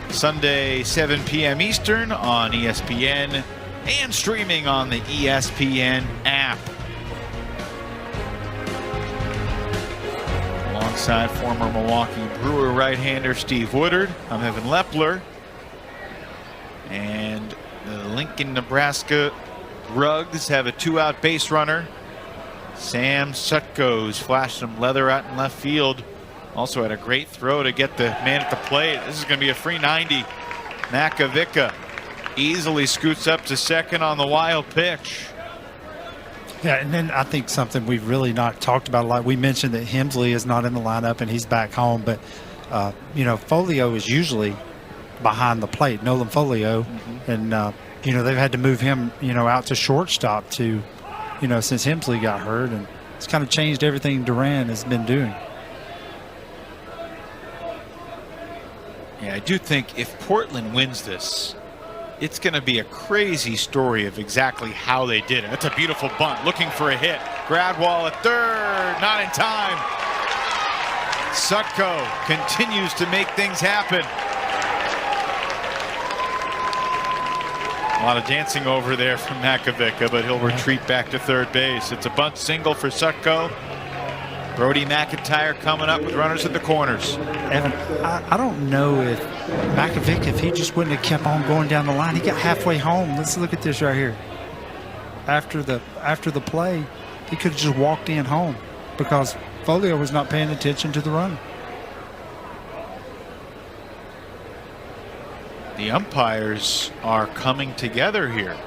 Sunday, 7 p.m. Eastern on ESPN and streaming on the ESPN app. Alongside former Milwaukee Brewer right-hander Steve Woodard, I'm Evan Lepler. And the Lincoln, Nebraska Rugs have a 2-out base runner. Sam Sutko's flashed some leather out in left field. Also had a great throw to get the man at the plate. This is going to be a free 90. Makovica easily scoots up to second on the wild pitch. Yeah, and then I think something we've really not talked about a lot. We mentioned that Hemsley is not in the lineup and he's back home, but you know, Folio is usually behind the plate, Nolan Folio, and you know, they've had to move him, you know, out to shortstop to, you know, since Hemsley got hurt, and it's kind of changed everything Duran has been doing. Yeah, I do think if Portland wins this, it's going to be a crazy story of exactly how they did it. That's a beautiful bunt, looking for a hit. Gradwall at third, not in time. Sutko continues to make things happen. A lot of dancing over there from Makovica, but he'll retreat back to third base. It's a bunt single for Sutko. Brody McIntyre coming up with runners at the corners. Evan, I don't know if Makovica, if he just wouldn't have kept on going down the line, he got halfway home. Let's look at this right here. After the play, he could have just walked in home because Folio was not paying attention to the run. The umpires are coming together here.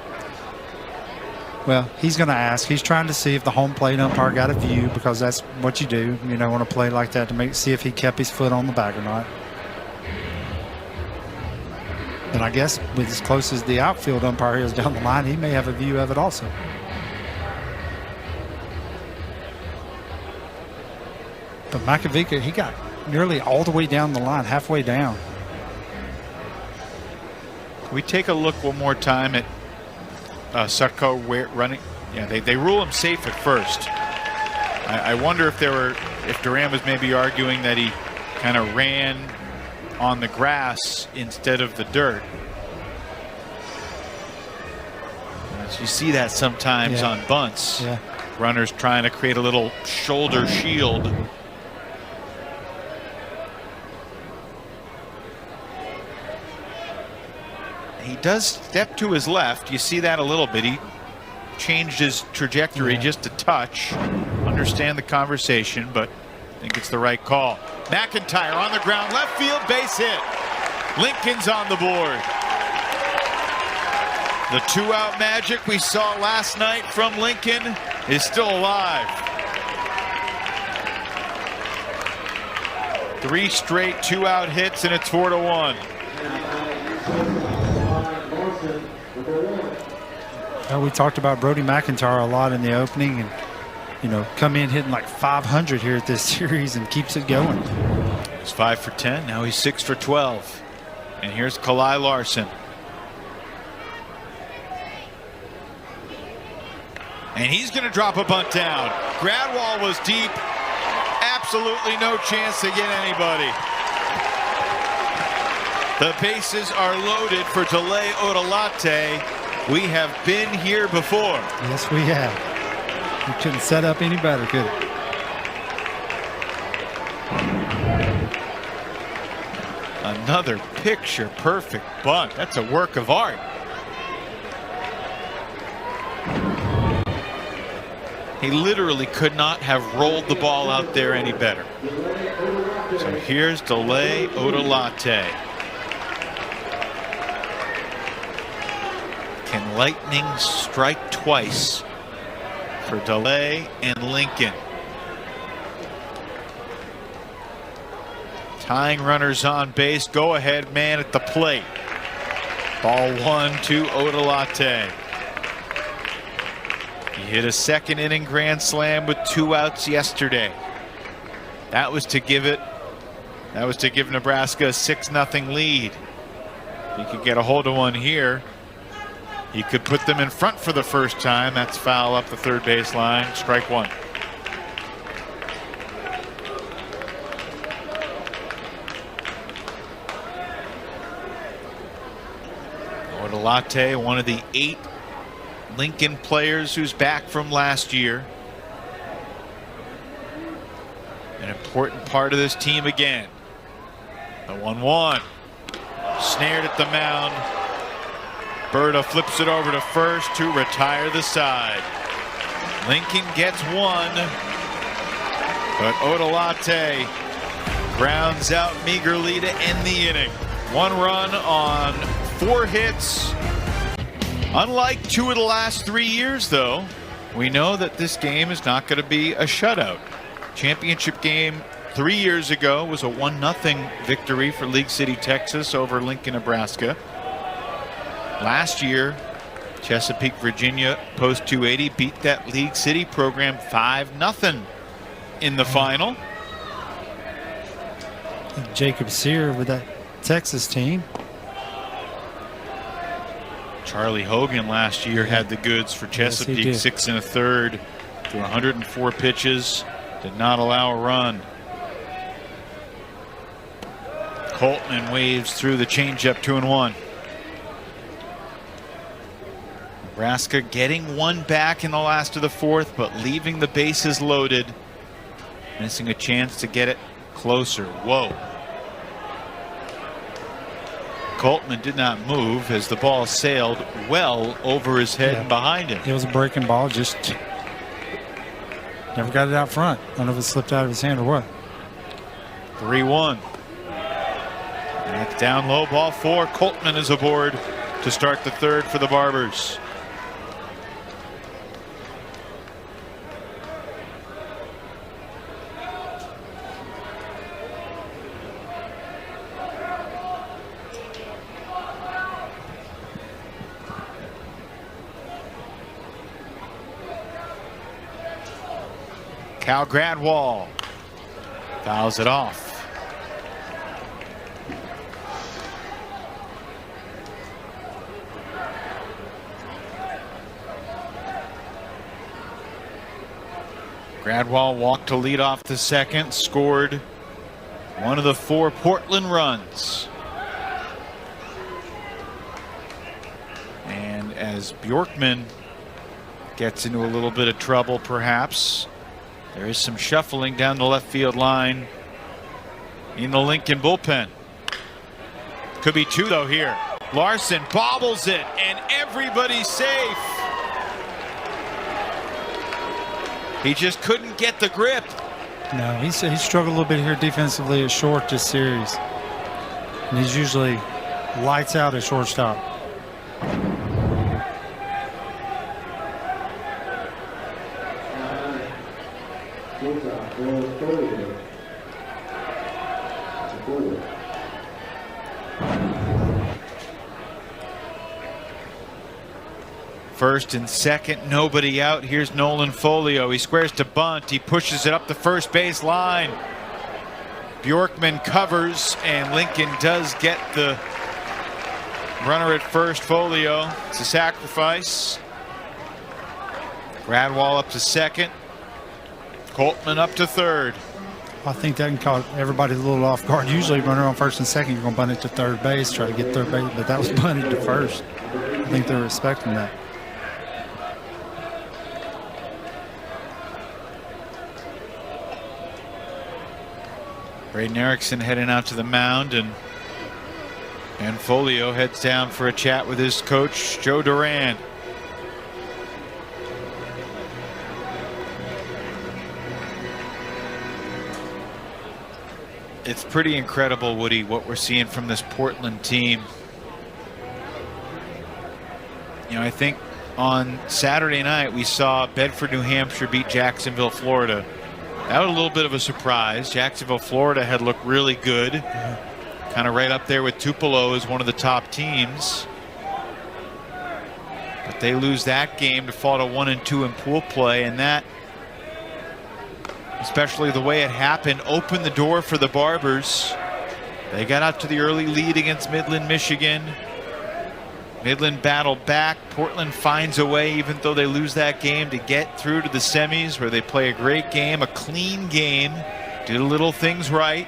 Well, he's going to ask. He's trying to see if the home plate umpire got a view, because that's what you do, you know, on a play like that, to see if he kept his foot on the bag or not. And I guess with as close as the outfield umpire is down the line, he may have a view of it also. But Makovica, he got nearly all the way down the line, halfway down. Can we take a look one more time at Sutko running? Yeah, they rule him safe at first. I wonder if Duran was maybe arguing that he kind of ran on the grass instead of the dirt. You see that sometimes on bunts. Yeah. Runners trying to create a little shoulder shield. He does step to his left. You see that a little bit. He changed his trajectory just a touch. Understand the conversation, but I think it's the right call. McIntyre on the ground, left field, base hit. Lincoln's on the board. The 2-out magic we saw last night from Lincoln is still alive. 3 straight 2-out hits, and it's 4-1. We talked about Brody McIntyre a lot in the opening, and come in hitting like 500 here at this series and keeps it going. He's 5 for 10. Now he's 6 for 12. And here's Kalai Larson. And he's going to drop a bunt down. Gradwall was deep. Absolutely no chance to get anybody. The bases are loaded for Delay Odolate. We have been here before. Yes, we have. You couldn't set up any better, could it? Another picture-perfect bunt. That's a work of art. He literally could not have rolled the ball out there any better. So here's Delay Odolate. Can lightning strike twice for Delay and Lincoln? Tying runners on base. Go ahead man at the plate. Ball 1 to Odolate. He hit a second inning grand slam with 2 outs yesterday. That was to give Nebraska a 6-0 lead. He could get a hold of one here. He could put them in front for the first time. That's foul up the third base line. Strike 1. Odolate, one of the 8 Lincoln players who's back from last year. An important part of this team again. The 1-1. Snared at the mound. Berta flips it over to first to retire the side. Lincoln gets 1. But Odolate grounds out meagerly to end the inning. 1 run on 4 hits. Unlike 2 of the last 3 years, though, we know that this game is not going to be a shutout. Championship game 3 years ago was a 1-0 victory for League City, Texas over Lincoln, Nebraska. Last year, Chesapeake, Virginia, post 280, beat that League City program 5-0 in the final. Jacob Sear with that Texas team. Charlie Hogan last year had the goods for Chesapeake. Yes, 6 1/3 to 104 pitches. Did not allow a run. Coltman waves through the changeup. 2-1. Nebraska getting 1 back in the last of the 4th, but leaving the bases loaded. Missing a chance to get it closer. Whoa. Coltman did not move as the ball sailed well over his head and behind him. It was a breaking ball, just never got it out front. I don't know if it slipped out of his hand or what. 3-1. That's down low, ball 4. Coltman is aboard to start the 3rd for the Barbers. Cal Gradwall fouls it off. Gradwall walked to lead off the 2nd, scored one of the 4 Portland runs. And as Bjorkman gets into a little bit of trouble, perhaps, there is some shuffling down the left field line in the Lincoln bullpen. Could be 2 though here. Larson bobbles it and everybody's safe. He just couldn't get the grip. No, he struggled a little bit here defensively at short this series. And he's usually lights out at shortstop. First and second, nobody out. Here's Nolan Folio. He squares to bunt. He pushes it up the first base line. Bjorkman covers, and Lincoln does get the runner at first. Folio. It's a sacrifice. Gradwall up to second. Coltman up to third. I think that can cause everybody a little off guard. Usually runner on first and second, you're going to bunt it to third base, try to get third base, but that was bunted to first. I think they're respecting that. Braden Erickson heading out to the mound, and Folio heads down for a chat with his coach, Joe Duran. It's pretty incredible, Woody, what we're seeing from this Portland team. You know, I think on Saturday night we saw Bedford, New Hampshire beat Jacksonville, Florida. That was a little bit of a surprise. Jacksonville, Florida had looked really good. Kind of right up there with Tupelo as one of the top teams. But they lose that game to fall to 1-2 in pool play, and that, especially the way it happened, opened the door for the Barbers. They got out to the early lead against Midland, Michigan. Midland battled back. Portland finds a way, even though they lose that game, to get through to the semis, where they play a great game, a clean game, did little things right.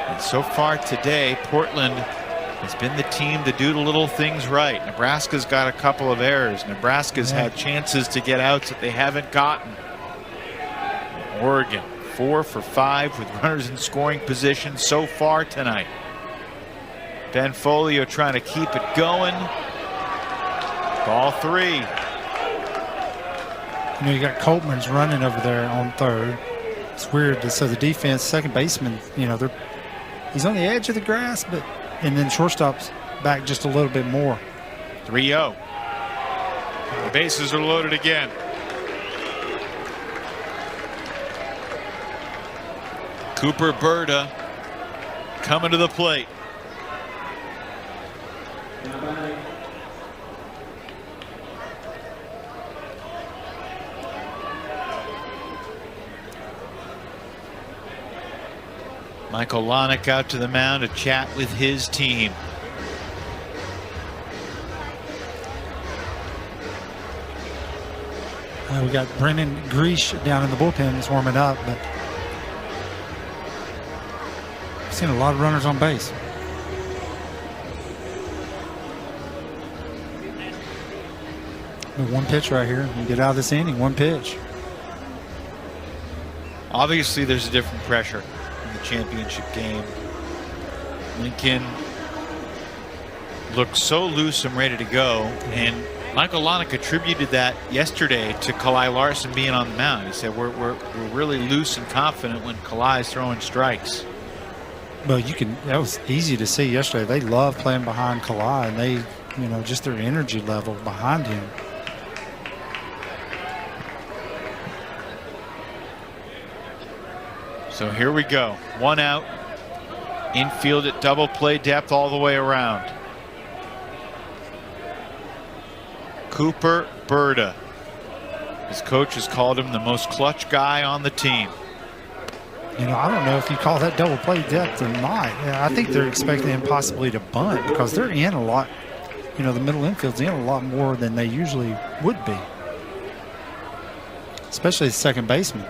And so far today, Portland has been the team to do the little things right. Nebraska's got a couple of errors. Nebraska's had chances to get outs that they haven't gotten. Oregon 4 for 5 with runners in scoring position so far tonight. Ben Folio trying to keep it going. Ball 3. You know, you got Coltman's running over there on third. It's weird. So the defense, second baseman, you know, he's on the edge of the grass, and then shortstop's back just a little bit more. 3-0. The bases are loaded again. Cooper Berta coming to the plate. Michael Lonick out to the mound to chat with his team. We got Brennan Greash down in the bullpen. He's warming up, but I've seen a lot of runners on base. One pitch right here. We get out of this inning. One pitch. Obviously, there's a different pressure in the championship game. Lincoln looked so loose and ready to go, and Michael Lonick attributed that yesterday to Kalai Larson being on the mound. He said we're really loose and confident when Kalai's throwing strikes. Well, that was easy to see yesterday. They love playing behind Kalai, and they, you know, just their energy level behind him. So here we go. One out. Infield at double play depth all the way around. Cooper Berta. His coach has called him the most clutch guy on the team. You know, I don't know if you call that double play depth or not. Yeah, I think they're expecting him possibly to bunt because they're in a lot. You know, the middle infield's in a lot more than they usually would be, especially the second baseman.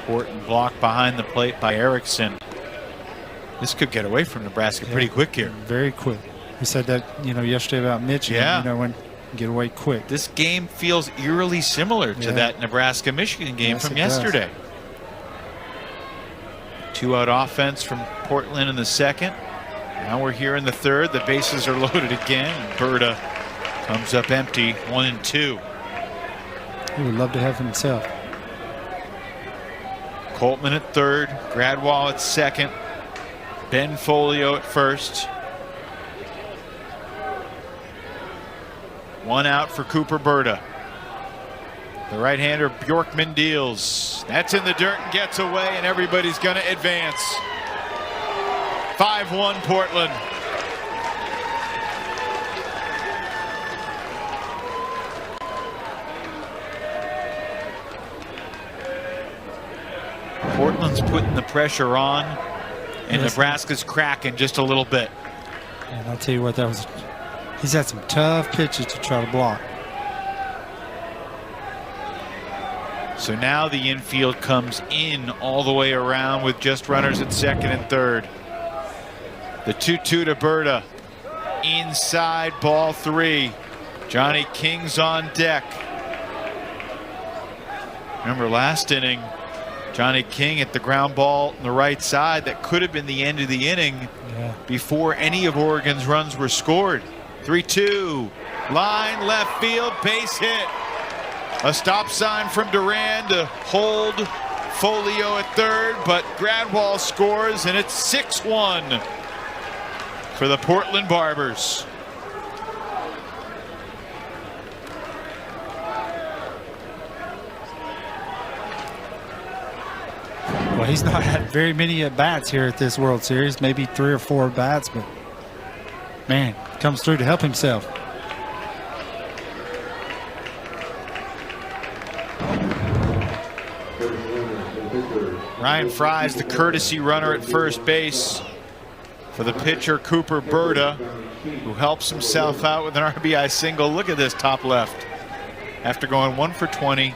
Important block behind the plate by Erickson. This could get away from Nebraska pretty quick here. Very quick. We said that, you know, yesterday about Mitch. Yeah. You know, when get away quick. This game feels eerily similar to that Nebraska-Michigan game from yesterday. 2-out offense from Portland in the second. Now we're here in the third. The bases are loaded again. Berta comes up empty, 1-2. He would love to have himself. Coltman at third, Gradwall at second, Ben Folio at first. 1 out for Cooper Berta. The right-hander Bjorkman deals. That's in the dirt and gets away, and everybody's going to advance. 5-1 Portland. Portland's putting the pressure on, and Nebraska's cracking just a little bit. And I'll tell you what, he's had some tough pitches to try to block. So now the infield comes in all the way around with just runners at second and third. The 2-2 to Berta. Inside, ball 3. Johnny King's on deck. Remember last inning, Johnny King at the ground ball on the right side that could have been the end of the inning before any of Oregon's runs were scored. 3-2, line left field, base hit. A stop sign from Duran to hold Folio at third, but Gradwall scores, and it's 6-1 for the Portland Barbers. Well, he's not had very many at-bats here at this World Series, maybe 3 or 4 at-bats, but man, comes through to help himself. Ryan Fry's the courtesy runner at first base for the pitcher Cooper Berta, who helps himself out with an RBI single. Look at this top left. After going 1 for 20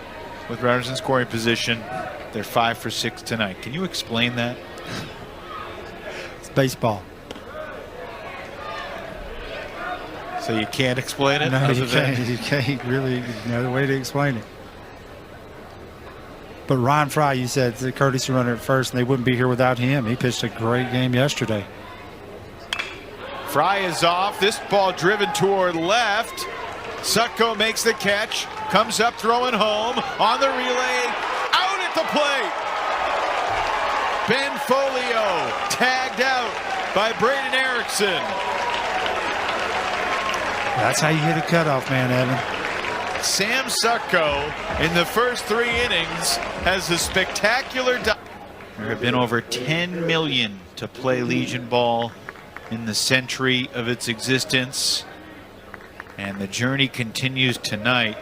with runners in scoring position, they're 5 for 6 tonight. Can you explain that? It's baseball. So you can't explain it? No, you can't. You can't really know the way to explain it. But Ryan Fry, you said, the courtesy runner at first, and they wouldn't be here without him. He pitched a great game yesterday. Fry is off. This ball driven toward left. Sutko makes the catch. Comes up throwing home. On the relay. Out at the plate. Ben Folio tagged out by Braden Erickson. That's how you hit a cutoff man, Evan. Sam Sutko in the first 3 innings has a spectacular. There have been over 10 million to play Legion ball in the century of its existence, and the journey continues tonight.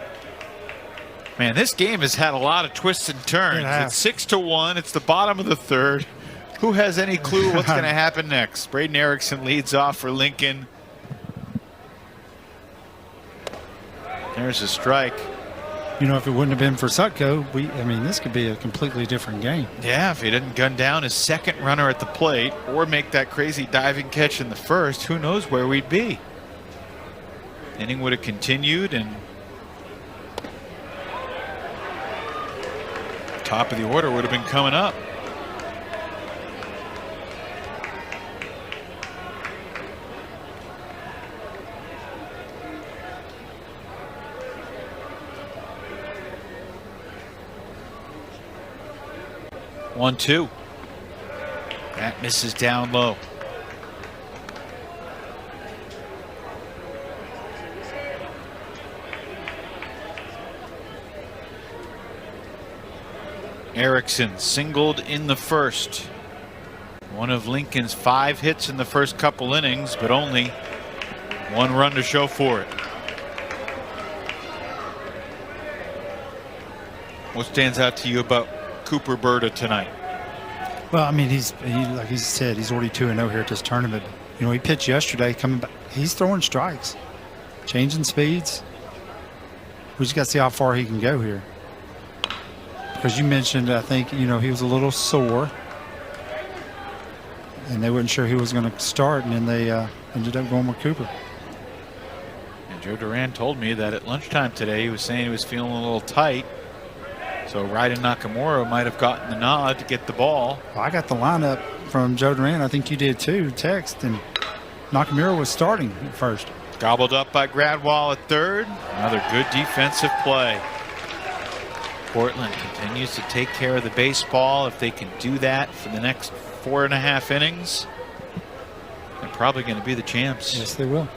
Man, this game has had a lot of twists and turns. It's 6-1. It's the bottom of the third. Who has any clue what's going to happen next? Braden Erickson leads off for Lincoln. There's a strike. You know, if it wouldn't have been for Sutko, I mean, this could be a completely different game. Yeah, if he didn't gun down his second runner at the plate or make that crazy diving catch in the first, who knows where we'd be. Inning would have continued, and top of the order would have been coming up. One, 2. That misses down low. Erickson singled in the first. One of Lincoln's 5 hits in the first couple innings, but only 1 run to show for it. What stands out to you about Cooper Berta tonight? Well, I mean, like he said, he's already 2-0 here at this tournament. You know, he pitched yesterday, coming back. He's throwing strikes, changing speeds. We just got to see how far he can go here. Because you mentioned, I think, you know, he was a little sore, and they weren't sure he was going to start, and then they ended up going with Cooper. And Joe Duran told me that at lunchtime today, he was saying he was feeling a little tight. So Raiden Nakamura might have gotten the nod to get the ball. Well, I got the lineup from Joe Duran. I think you did too, text, and Nakamura was starting at first. Gobbled up by Gradwall at third. Another good defensive play. Portland continues to take care of the baseball. If they can do that for the next 4.5 innings, they're probably going to be the champs. Yes, they will.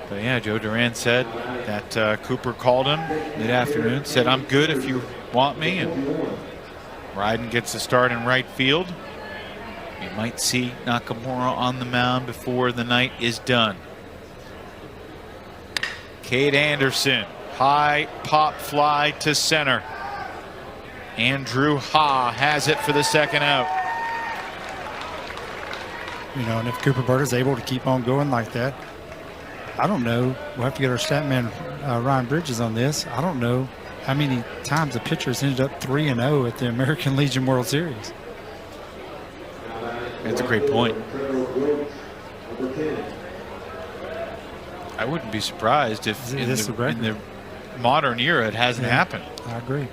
But yeah, Joe Duran said that Cooper called him mid-afternoon, said, "I'm good if you want me," and Ryden gets a start in right field. We might see Nakamura on the mound before the night is done. Cade Anderson, high pop fly to center. Andrew Ha has it for the second out. You know, and if Cooper Bird is able to keep on going like that, I don't know. We'll have to get our stat man Ryan Bridges on this. I don't know how many times the pitchers ended up 3-0 at the American Legion World Series. That's a great point. I wouldn't be surprised if in the modern era it hasn't happened. I agree.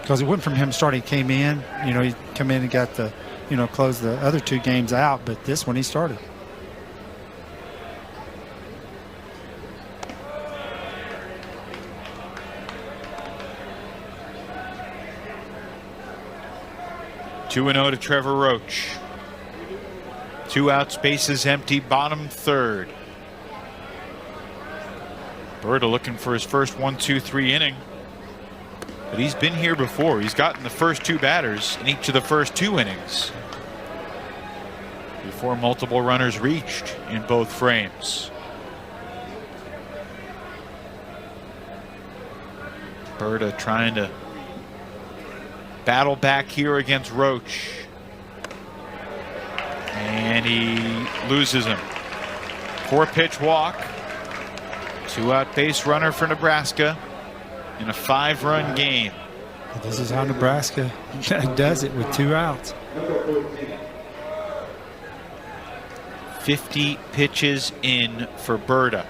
Because it went from him starting, came in, you know, he come in and got the, you know, closed the other 2 games out, but this one he started. Two 2-0 to Trevor Roach. 2 outs, bases empty, bottom third. Berta looking for his first 1-2-3 inning. But he's been here before. He's gotten the first 2 batters in each of the first 2 innings before multiple runners reached in both frames. Berta trying to battle back here against Roach. And he loses him. 4-pitch walk. 2-out base runner for Nebraska in a 5-run game. This is how Nebraska does it with 2 outs. 50 pitches in for Berta.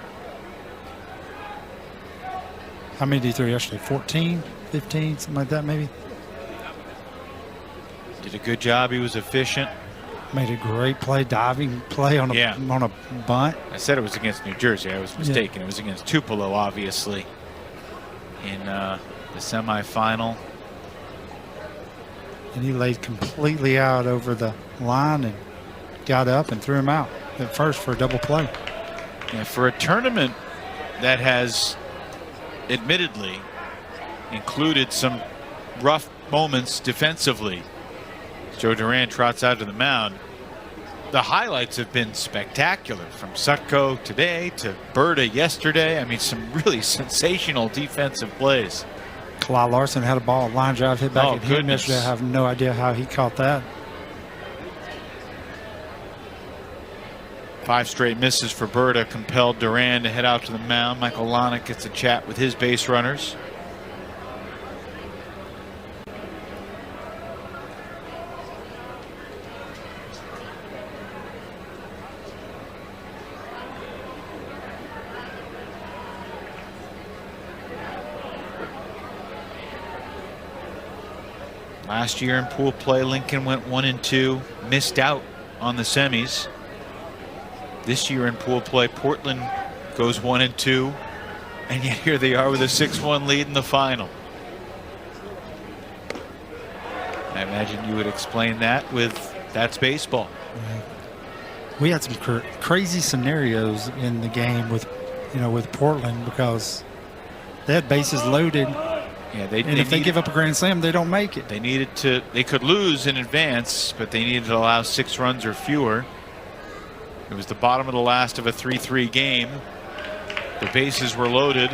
How many did he throw yesterday? 14, 15, something like that maybe? Did a good job. He was efficient. Made a great play, diving play on a bunt. I said it was against New Jersey. I was mistaken. It was against Tupelo, obviously, in the semifinal. And he laid completely out over the line and got up and threw him out at first for a double play. Yeah, for a tournament that has admittedly included some rough moments defensively, Joe Duran trots out to the mound. The highlights have been spectacular, from Sutko today to Berta yesterday. I mean, some really sensational defensive plays. Kalai Larson had a ball, line drive hit back at him yesterday. I have no idea how he caught that. 5 straight misses for Berta compelled Duran to head out to the mound. Michael Lonick gets a chat with his base runners. Last year in pool play, Lincoln went 1-2, missed out on the semis. This year in pool play, Portland goes 1-2, and yet here they are with a 6-1 lead in the final. I imagine you would explain that with that's baseball. We had some crazy scenarios in the game with, you know, with Portland, because they had bases loaded. Yeah, if they give up a grand slam, they don't make it. They could lose in advance, but they needed to allow 6 runs or fewer. It was the bottom of the last of a 3-3 game. The bases were loaded,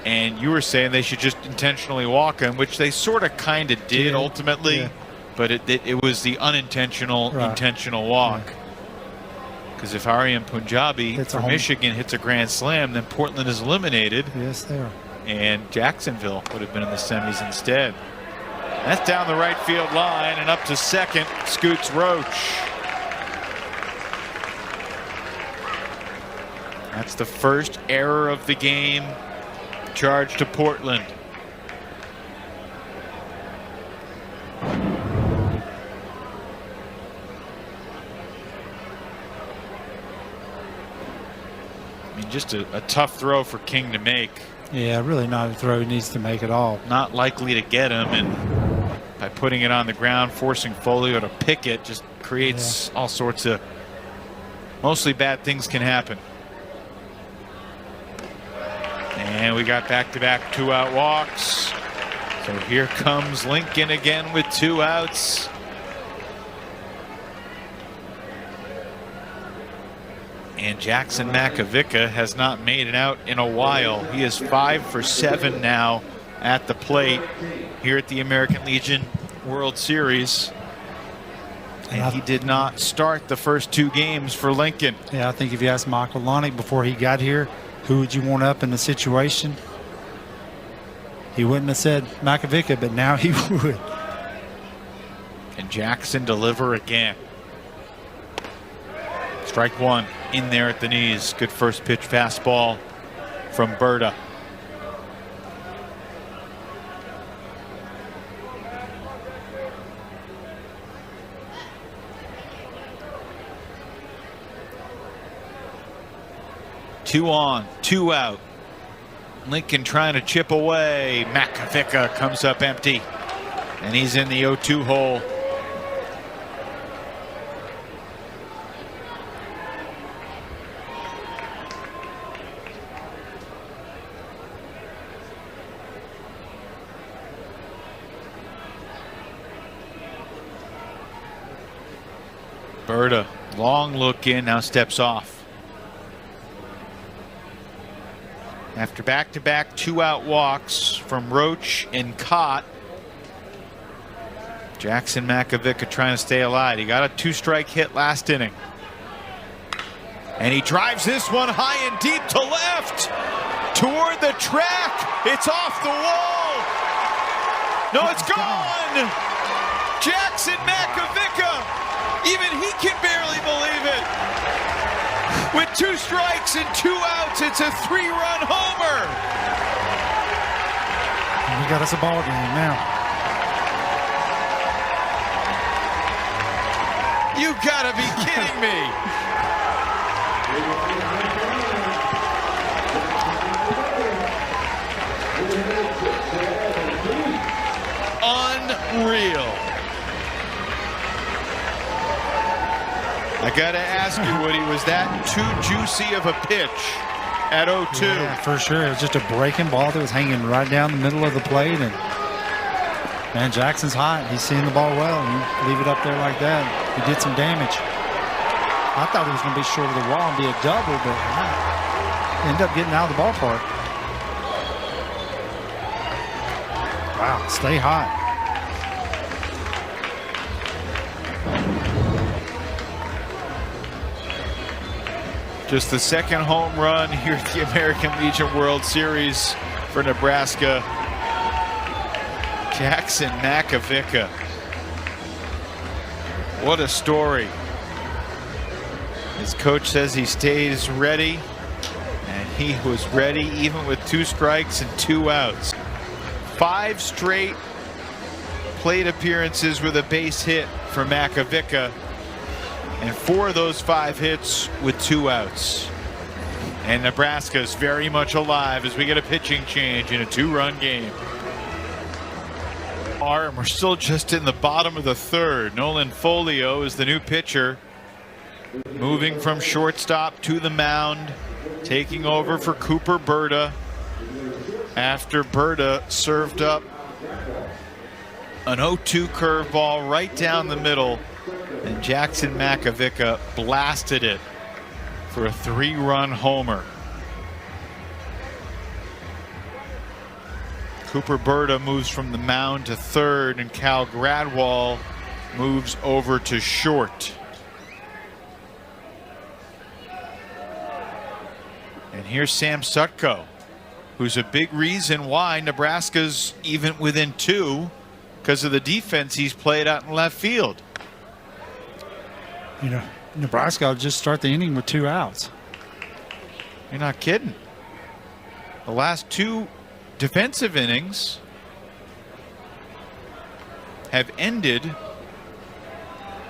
and you were saying they should just intentionally walk him, which they sort of kind of did ultimately, but it was the unintentional intentional walk. Because if Aryan Punjabi from Michigan hits a grand slam, then Portland is eliminated. Yes, they are. And Jacksonville would have been in the semis instead. That's down the right field line, and up to second scoots Roach. That's the first error of the game, charged to Portland. I mean, just a tough throw for King to make. Yeah, really not a throw he needs to make at all. Not likely to get him, and by putting it on the ground, forcing Folio to pick it, just creates all sorts of mostly bad things can happen. And we got back-to-back two-out walks. So here comes Lincoln again with 2 outs. And Jackson Makovica has not made it out in a while. He is 5 for 7 now at the plate here at the American Legion World Series. And he did not start the first 2 games for Lincoln. Yeah, I think if you asked Michael Lonnie before he got here, who would you want up in the situation? He wouldn't have said Makovica, but now he would. And Jackson deliver again. Strike 1 in there at the knees. Good first pitch fastball from Berta. Two on, 2 out. Lincoln trying to chip away. Makovica comes up empty. And he's in the 0-2 hole. Berta, long look in, now steps off. After back-to-back 2-out walks from Roach and Cott, Jackson Makovica trying to stay alive. He got a 2-strike hit last inning. And he drives this one high and deep to left, toward the track. It's off the wall. No, it's gone. Jackson Makovica, even he can barely believe it. With 2 strikes and 2 outs, it's a 3-run homer. And we got us a ball game now. You gotta be kidding me. Unreal. I gotta ask you, Woody, was that too juicy of a pitch at 0-2? Yeah, for sure. It was just a breaking ball that was hanging right down the middle of the plate. And man, Jackson's hot. He's seeing the ball well. And you leave it up there like that, he did some damage. I thought it was going to be short of the wall and be a double, but ended up getting out of the ballpark. Wow, stay hot. Just the second home run here at the American Legion World Series for Nebraska. Jackson Makovica. What a story. His coach says he stays ready, and he was ready even with 2 strikes and 2 outs. 5 straight plate appearances with a base hit for Makovica. And 4 of those 5 hits with 2 outs. And Nebraska is very much alive as we get a pitching change in a 2-run game. And we're still just in the bottom of the 3rd. Nolan Folio is the new pitcher, moving from shortstop to the mound, taking over for Cooper Berta after Berta served up an 0-2 curveball right down the middle. And Jackson Makovica blasted it for a 3-run homer. Cooper Berta moves from the mound to 3rd, and Cal Gradwall moves over to short. And here's Sam Sutko, who's a big reason why Nebraska's even within 2 because of the defense he's played out in left field. You know, Nebraska will just start the inning with 2 outs. You're not kidding. The last 2 defensive innings have ended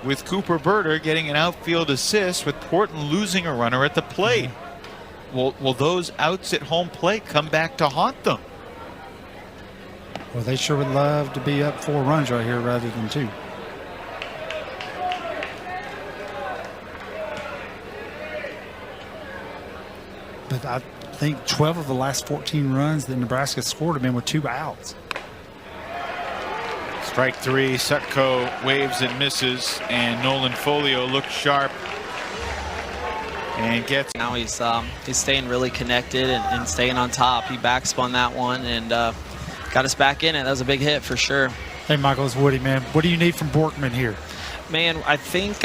with Cooper Berta getting an outfield assist with Portland losing a runner at the plate. Will those outs at home plate come back to haunt them? Well, they sure would love to be up 4 runs right here rather than 2. But think 12 of the last 14 runs that Nebraska scored have been with 2 outs. Strike 3. Sutko waves and misses, and Nolan Folio looks sharp and gets. Now he's staying really connected and staying on top. He backspun that one and got us back in it. That was a big hit for sure. Hey, Michael, it's Woody, man. What do you need from Borkman here? Man, I think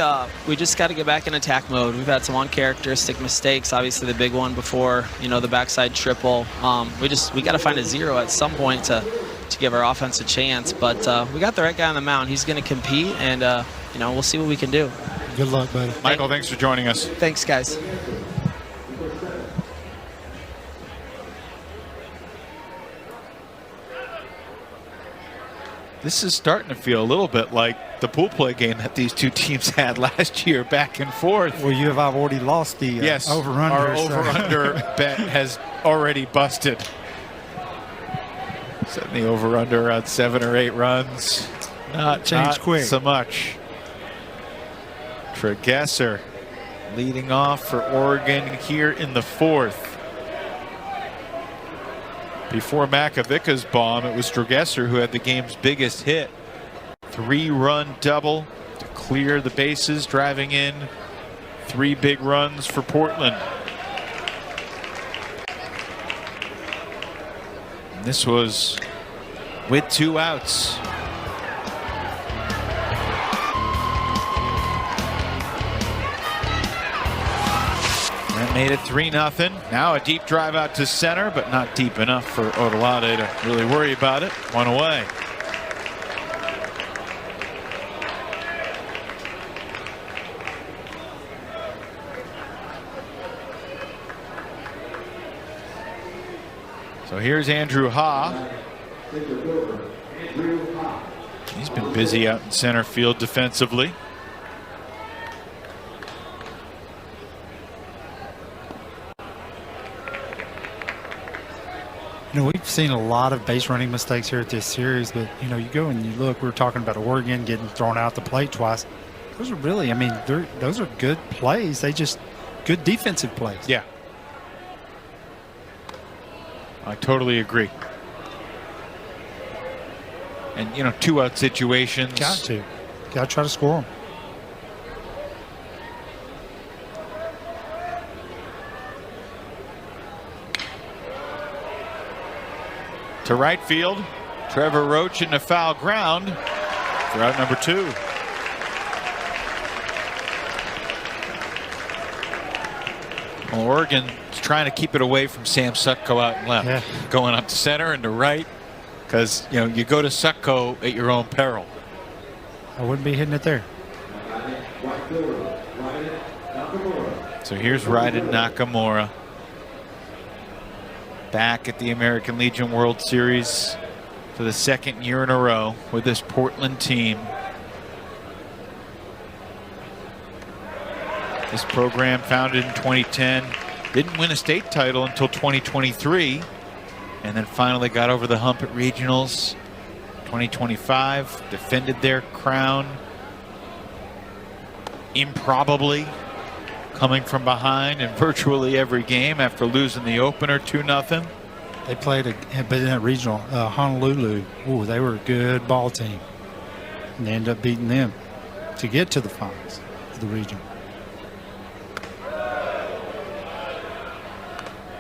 we just got to get back in attack mode. We've had some uncharacteristic mistakes. Obviously, the big one before, the backside triple. We got to find a 0 at some point to give our offense a chance. But we got the right guy on the mound. He's going to compete, and we'll see what we can do. Good luck, buddy. Michael, thanks for joining us. Thanks, guys. This is starting to feel a little bit like the pool play game that these two teams had last year, back and forth. Well, you have already lost the yes, over-under. Our over-under bet has already busted. Setting the over-under around 7 or 8 runs. Not quick. So much. Tregesser leading off for Oregon here in the 4th. Before Makovica's bomb, it was Tregesser who had the game's biggest hit. 3-run double to clear the bases, driving in 3 big runs for Portland. And this was with 2 outs. That made it 3-0. Now a deep drive out to center, but not deep enough for Odelade to really worry about it. 1 away. So here's Andrew Ha. He's been busy out in center field defensively. We've seen a lot of base running mistakes here at this series, but, you go and you look, we're talking about Oregon getting thrown out the plate twice. Those are really, those are good plays. They just good defensive plays. Yeah. I totally agree. And, 2-out situations. Got to try to score them. To right field, Trevor Roach in the foul ground for out number 2. Well, Oregon's trying to keep it away from Sam Sutko out and left. Yeah. Going up to center and to right, because you go to Sutko at your own peril. I wouldn't be hitting it there. So here's Ryden Nakamura. Back at the American Legion World Series for the 2nd year in a row with this Portland team. This program, founded in 2010, didn't win a state title until 2023, and then finally got over the hump at regionals. 2025, defended their crown improbably, coming from behind in virtually every game after losing the opener 2-0. They played but in that regional, Honolulu. Ooh, they were a good ball team. And they ended up beating them to get to the finals of the region.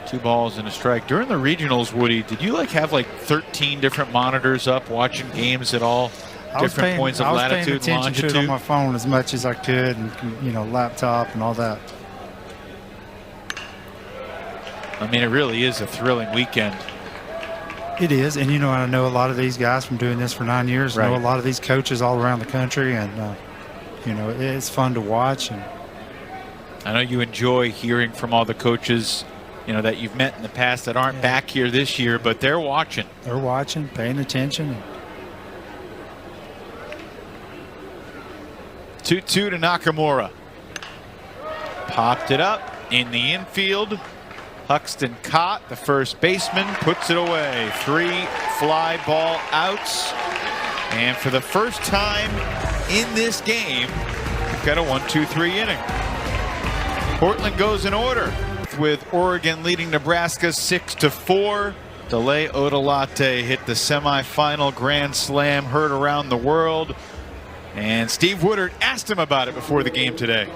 2 balls and a strike. During the regionals, Woody, did you have 13 different monitors up watching games at all different points of latitude and longitude? I was paying attention to it on my phone as much as I could, and laptop and all that. It really is a thrilling weekend. It is, and I know a lot of these guys from doing this for 9 years. Right. I know a lot of these coaches all around the country, and it's fun to watch. And I know you enjoy hearing from all the coaches, that you've met in the past that aren't back here this year, but they're watching. They're watching, paying attention. 2-2 to Nakamura. Popped it up in the infield. Huxton caught the first baseman, puts it away. 3 fly ball outs. And for the first time in this game, we've got a 1-2-3 inning. Portland goes in order. fourth with Oregon leading Nebraska 6-4. Delay Odolate hit the semifinal grand slam, heard around the world. And Steve Woodard asked him about it before the game today.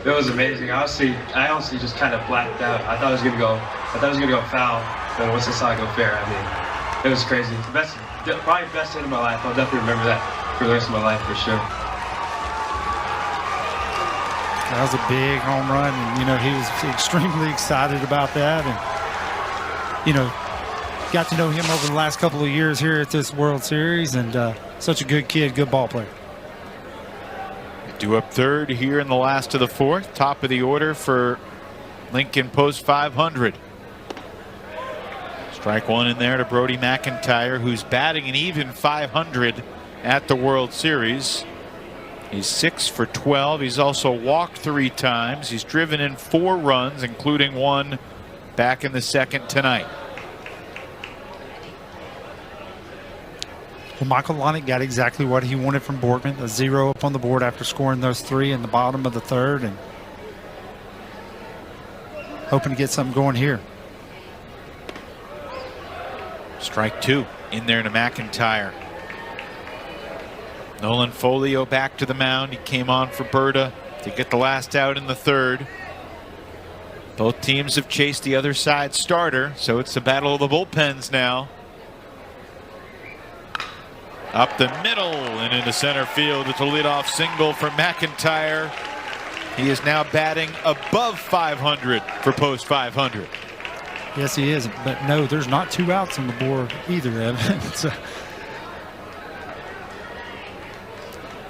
It was amazing. I honestly just kind of blacked out. I thought it was gonna go foul. But once I saw it go fair, I mean, it was crazy. Probably the best hit of my life. I'll definitely remember that for the rest of my life for sure. That was a big home run, and he was extremely excited about that, and got to know him over the last couple of years here at this World Series, and such a good kid, good ball player. Due up third here in the last of the fourth. Top of the order for Lincoln post 500. Strike one in there to Brody McIntyre, who's batting an even 500 at the World Series. He's 6 for 12. He's also walked 3 times. He's driven in 4 runs, including one back in the second tonight. Well, Michael Lonick got exactly what he wanted from Borgman, a 0 up on the board after scoring those 3 in the bottom of the third, and hoping to get something going here. Strike 2 in there to McIntyre. Nolan Folio back to the mound. He came on for Berta to get the last out in the third. Both teams have chased the other side starter, so it's the battle of the bullpens now. Up the middle and into center field. It's a leadoff single for McIntyre. He is now batting above 500 for post 500. Yes, he is. But no, there's not 2 outs on the board either, Evan.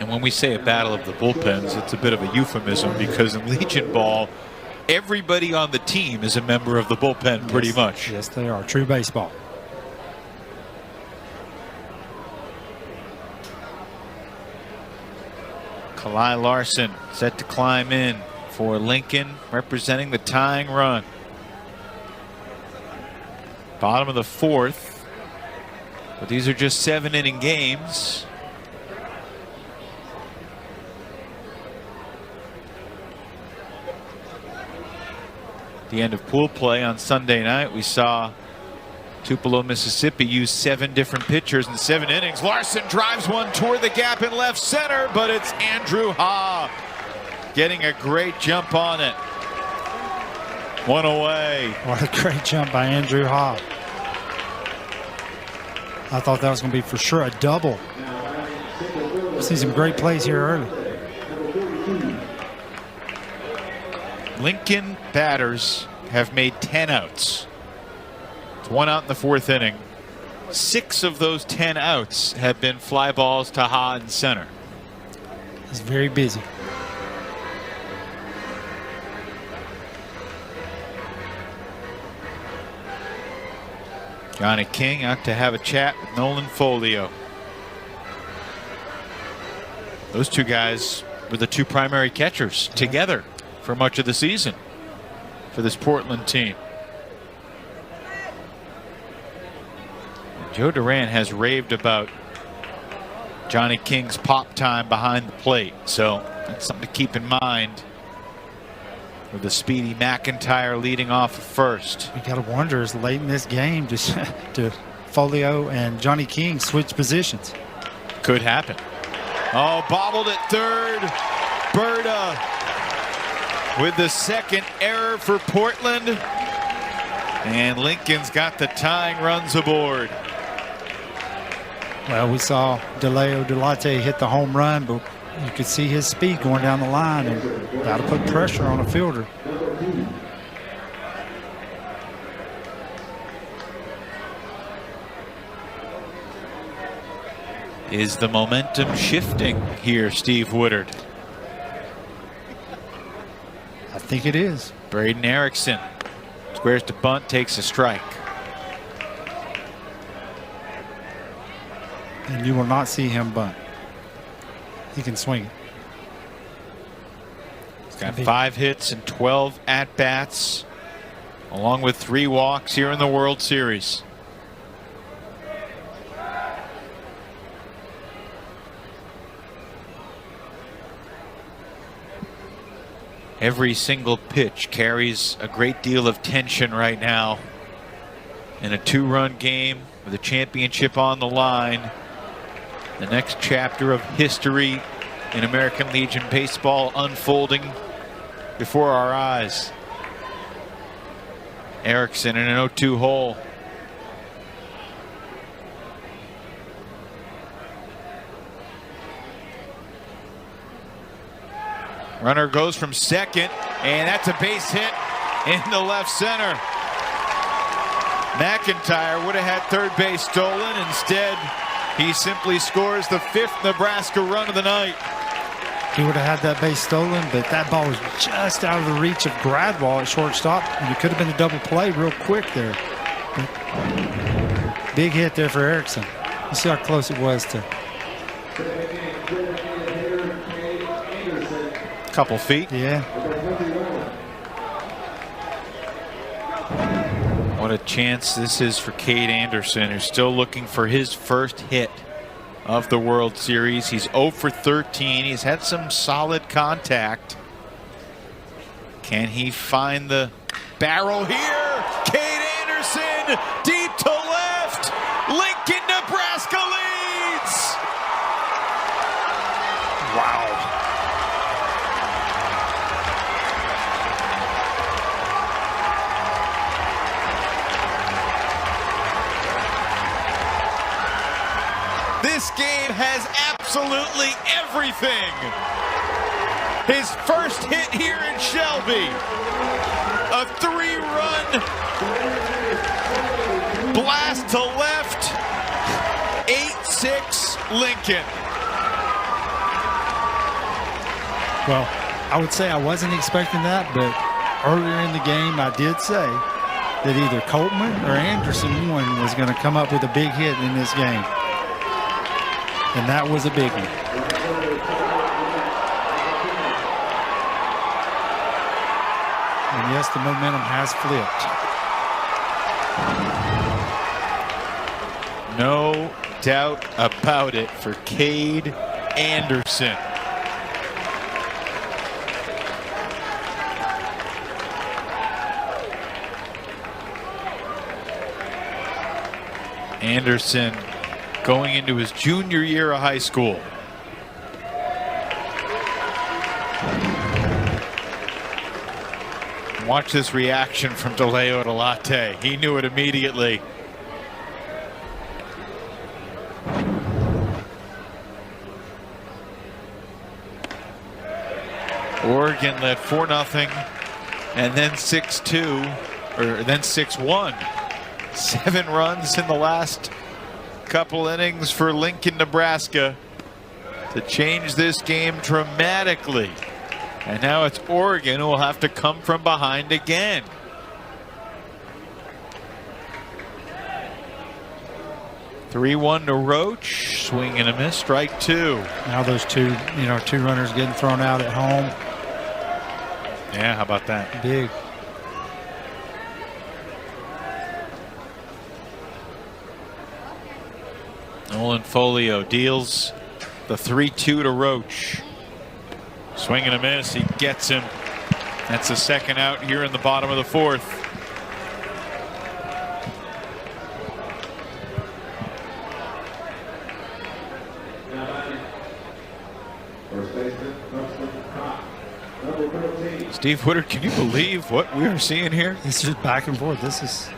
And when we say a battle of the bullpens, it's a bit of a euphemism, because in Legion ball, everybody on the team is a member of the bullpen pretty much. Yes, they are. True baseball. Kalai Larson set to climb in for Lincoln, representing the tying run. Bottom of the fourth, but these are just 7-inning games. The end of pool play on Sunday night, we saw Tupelo, Mississippi use 7 different pitchers in 7 innings. Larson drives one toward the gap in left center, but it's Andrew Ha getting a great jump on it. One away. What a great jump by Andrew Ha. I thought that was going to be for sure a double. See some great plays here early. Lincoln batters have made 10 outs. It's 1 out in the 4th inning. 6 of those 10 outs have been fly balls to Ha in center. He's very busy. Johnny King out to have a chat with Nolan Folio. Those 2 guys were the 2 primary catchers together for much of the season for this Portland team. Joe Duran has raved about Johnny King's pop time behind the plate, so that's something to keep in mind with the speedy McIntyre leading off at first. We got to wonder, is late in this game just to Folio and Johnny King switch positions. Could happen. Oh, bobbled at third. Berta with the second error for Portland. And Lincoln's got the tying runs aboard. Well, we saw DeLeo Delate hit the home run, but you could see his speed going down the line, and got to put pressure on a fielder. Is the momentum shifting here, Steve Woodard? I think it is. Braden Erickson squares to bunt, takes a strike. And you will not see him bunt. He can swing it. He's got 5 hits and 12 at-bats, along with 3 walks here in the World Series. Every single pitch carries a great deal of tension right now. In a 2-run game with a championship on the line, the next chapter of history in American Legion baseball unfolding before our eyes. Erickson in an 0-2 hole. Runner goes from second, and that's a base hit in the left center. McIntyre would have had third base stolen. Instead, he simply scores the 5th Nebraska run of the night. He would have had that base stolen, but that ball was just out of the reach of Gradwell at shortstop, and it could have been a double play real quick there. But big hit there for Erickson. You see how close it was to. Couple feet. Yeah. What a chance this is for Cade Anderson, who's still looking for his first hit of the World Series. He's 0 for 13. He's had some solid contact. Can he find the barrel here? Cade Anderson deep to left. Lincoln, Nebraska leads. Wow. This game has absolutely everything. His first hit here in Shelby. A 3-run blast to left. 8-6 Lincoln. Well, I would say I wasn't expecting that, but earlier in the game I did say that either Coltman or Anderson one was going to come up with a big hit in this game. And that was a big one. And yes, the momentum has flipped. No doubt about it for Cade Anderson. Anderson going into his junior year of high school. Watch this reaction from DeLeo Delate. He knew it immediately. Oregon led 4-0 and then 6-2, or then 6-1. 7 runs in the last couple innings for Lincoln, Nebraska to change this game dramatically. And now it's Oregon who will have to come from behind again. Three-1 to Roach, swing and a miss, strike 2. Now those two runners getting thrown out at home. Yeah, how about that? Big. Nolan Folio deals the 3-2 to Roach. Swing and a miss, he gets him. That's the second out here in the bottom of the 4th. Steve Woodard, can you believe what we are seeing here? It's just back and forth. This is.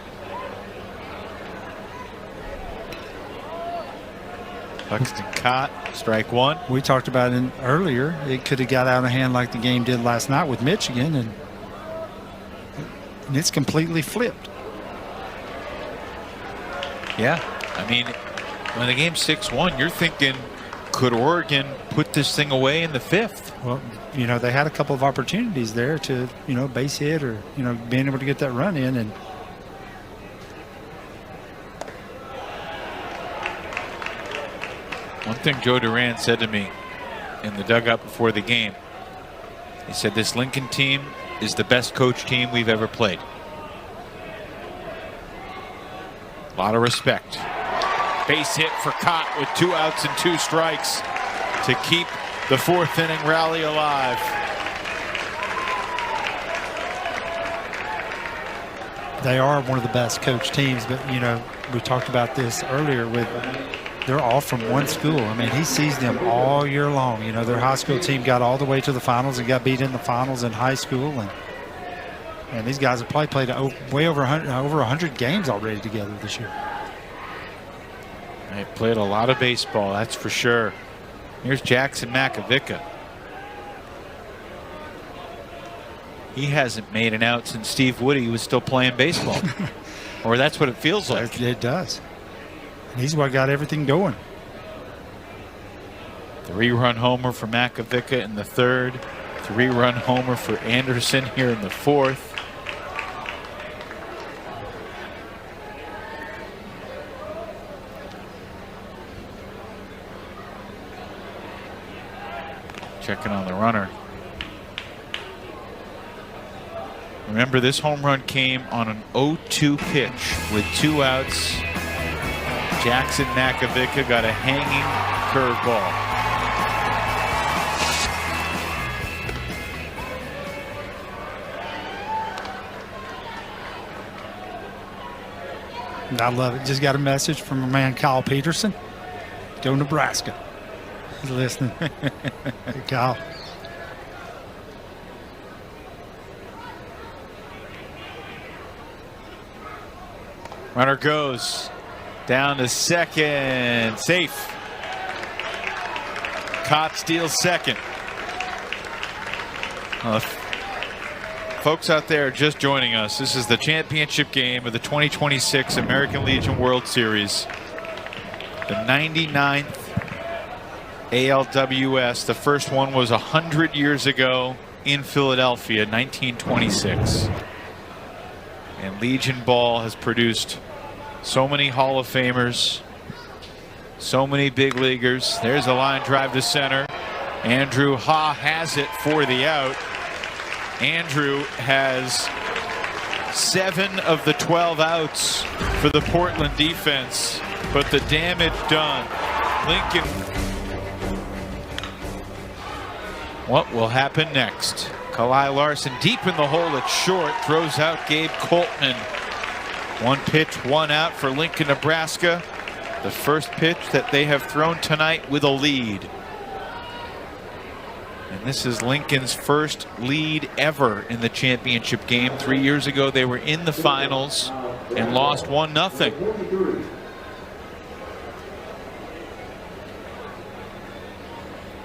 Buxton caught, strike 1. We talked about it earlier. It could have got out of hand like the game did last night with Michigan, and it's completely flipped. Yeah, I mean, when the game's 6-1, you're thinking, could Oregon put this thing away in the 5th? Well, they had a couple of opportunities there to, base hit or, being able to get that run in. And one thing Joe Duran said to me in the dugout before the game, he said, this Lincoln team is the best coach team we've ever played. A lot of respect. Base hit for Cott with 2 outs and 2 strikes to keep the 4th inning rally alive. They are one of the best coached teams, but, you know, we talked about this earlier with they're all from one school. I mean, he sees them all year long. You know, their high school team got all the way to the finals and got beat in the finals in high school. And these guys have probably played way over 100 games already together this year. They played a lot of baseball, that's for sure. Here's Jackson Makovica. He hasn't made an out since Steve Woody was still playing baseball. Or that's what it feels like. It does. And he's what got everything going. 3-run homer for Makovica in the third. 3-run homer for Anderson here in the fourth. Checking on the runner. Remember, this home run came on an 0-2 pitch with 2 outs. Jackson Makovica got a hanging curveball. I love it. Just got a message from my man Kyle Peterson. Go Nebraska. He's listening. Hey, Kyle. Runner goes down to second. Safe. Cott steals second. Folks out there just joining us, this is the championship game of the 2026 American Legion World Series. The 99th ALWS. The first one was 100 years ago in Philadelphia, 1926. And Legion Ball has produced so many Hall of Famers, so many big leaguers. There's a line drive to center. Andrew Ha has it for the out. Andrew has 7 of the 12 outs for the Portland defense, but the damage done. Lincoln. What will happen next? Kalai Larson deep in the hole at short, throws out Gabe Coltman. 1 pitch, 1 out for Lincoln, Nebraska. The first pitch that they have thrown tonight with a lead. And this is Lincoln's first lead ever in the championship game. 3 years ago, they were in the finals and lost 1-0.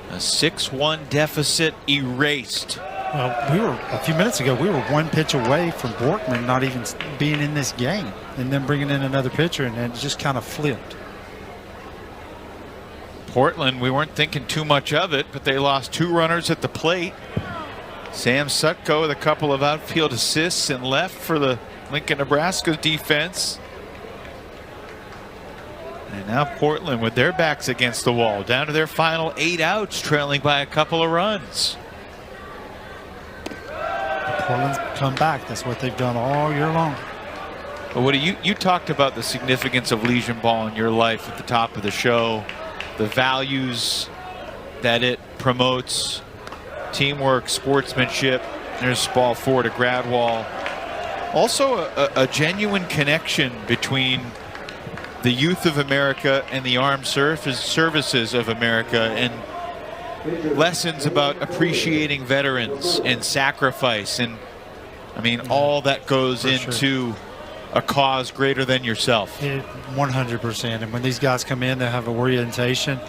A 6-1 deficit erased. Well, we were a few minutes ago, we were 1 pitch away from Borkman not even being in this game, and then bringing in another pitcher, and it just kind of flipped. Portland, we weren't thinking too much of it, but they lost 2 runners at the plate. Sam Sutko with a couple of outfield assists and left for the Lincoln, Nebraska defense. And now Portland with their backs against the wall, down to their final 8 outs, trailing by a couple of runs. Portland's come back. That's what they've done all year long. But what do you talked about the significance of Legion Ball in your life at the top of the show, the values that it promotes, teamwork, sportsmanship. There's ball 4 to Gradwall. Also a genuine connection between the youth of America and the armed services of America, and lessons about appreciating veterans and sacrifice, and I mean all that goes into a cause greater than yourself. 100%. And when these guys come in, they have an orientation,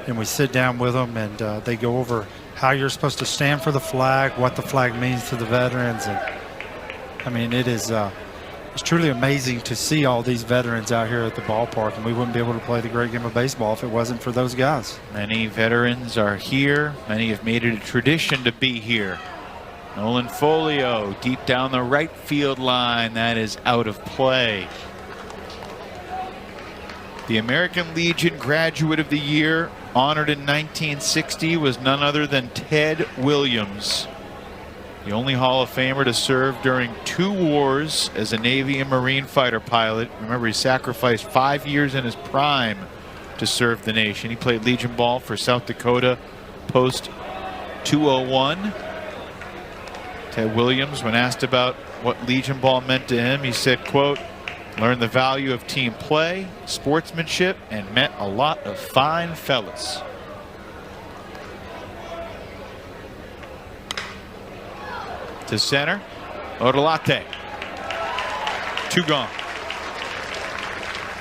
and we sit down with them, and they go over how you're supposed to stand for the flag, what the flag means to the veterans. And I mean, it's truly amazing to see all these veterans out here at the ballpark, and we wouldn't be able to play the great game of baseball if it wasn't for those guys. Many veterans are here. Many have made it a tradition to be here. Nolan Folio deep down the right field line. That is out of play. The American Legion Graduate of the Year, honored in 1960, was none other than Ted Williams. The only Hall of Famer to serve during 2 wars as a Navy and Marine fighter pilot. Remember, he sacrificed 5 years in his prime to serve the nation. He played Legion Ball for South Dakota post 201. Ted Williams, when asked about what Legion ball meant to him. He said, quote, "Learned the value of team play, sportsmanship, and met a lot of fine fellas." To center, Odolate. 2 gone.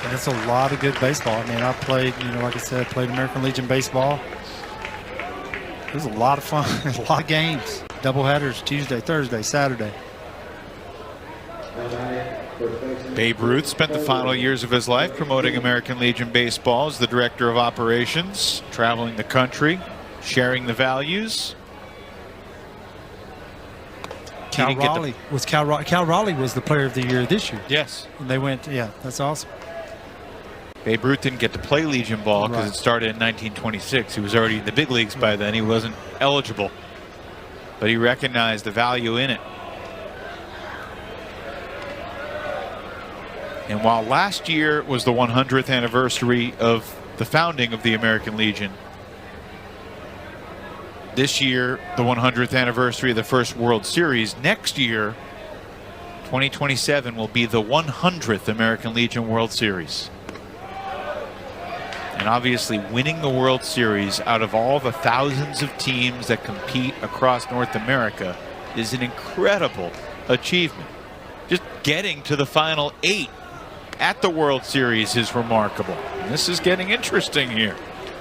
That's a lot of good baseball. I mean, I played, like I said, played American Legion baseball. It was a lot of fun. A lot of games. Doubleheaders Tuesday, Thursday, Saturday. Babe Ruth spent the final years of his life promoting American Legion baseball as the director of operations, traveling the country, sharing the values. Cal Raleigh was the player of the year this year. Yes. And they went, yeah, that's awesome. Babe Ruth didn't get to play Legion ball because it started in 1926. He was already in the big leagues by then. He wasn't eligible, but he recognized the value in it. And while last year was the 100th anniversary of the founding of the American Legion, this year, the 100th anniversary of the first World Series, next year, 2027, will be the 100th American Legion World Series. And obviously, winning the World Series out of all the thousands of teams that compete across North America is an incredible achievement. Just getting to the final 8 at the World Series is remarkable. And this is getting interesting here.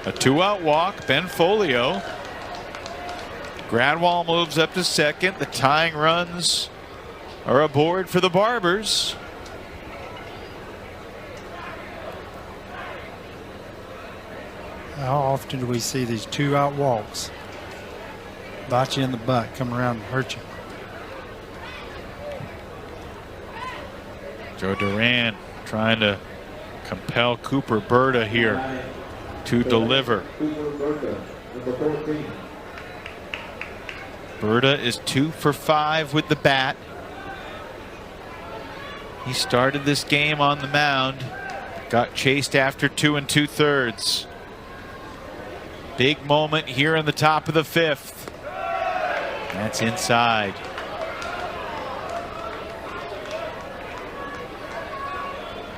A 2-out walk, Ben Folio. Gradwall moves up to second. The tying runs are aboard for the Barbers. How often do we see these 2-out walks? Bite you in the butt, come around and hurt you. Joe Duran trying to compel Cooper Berta here to deliver. Berta is 2 for 5 with the bat. He started this game on the mound, got chased after 2 2/3. Big moment here in the top of the 5th. That's inside.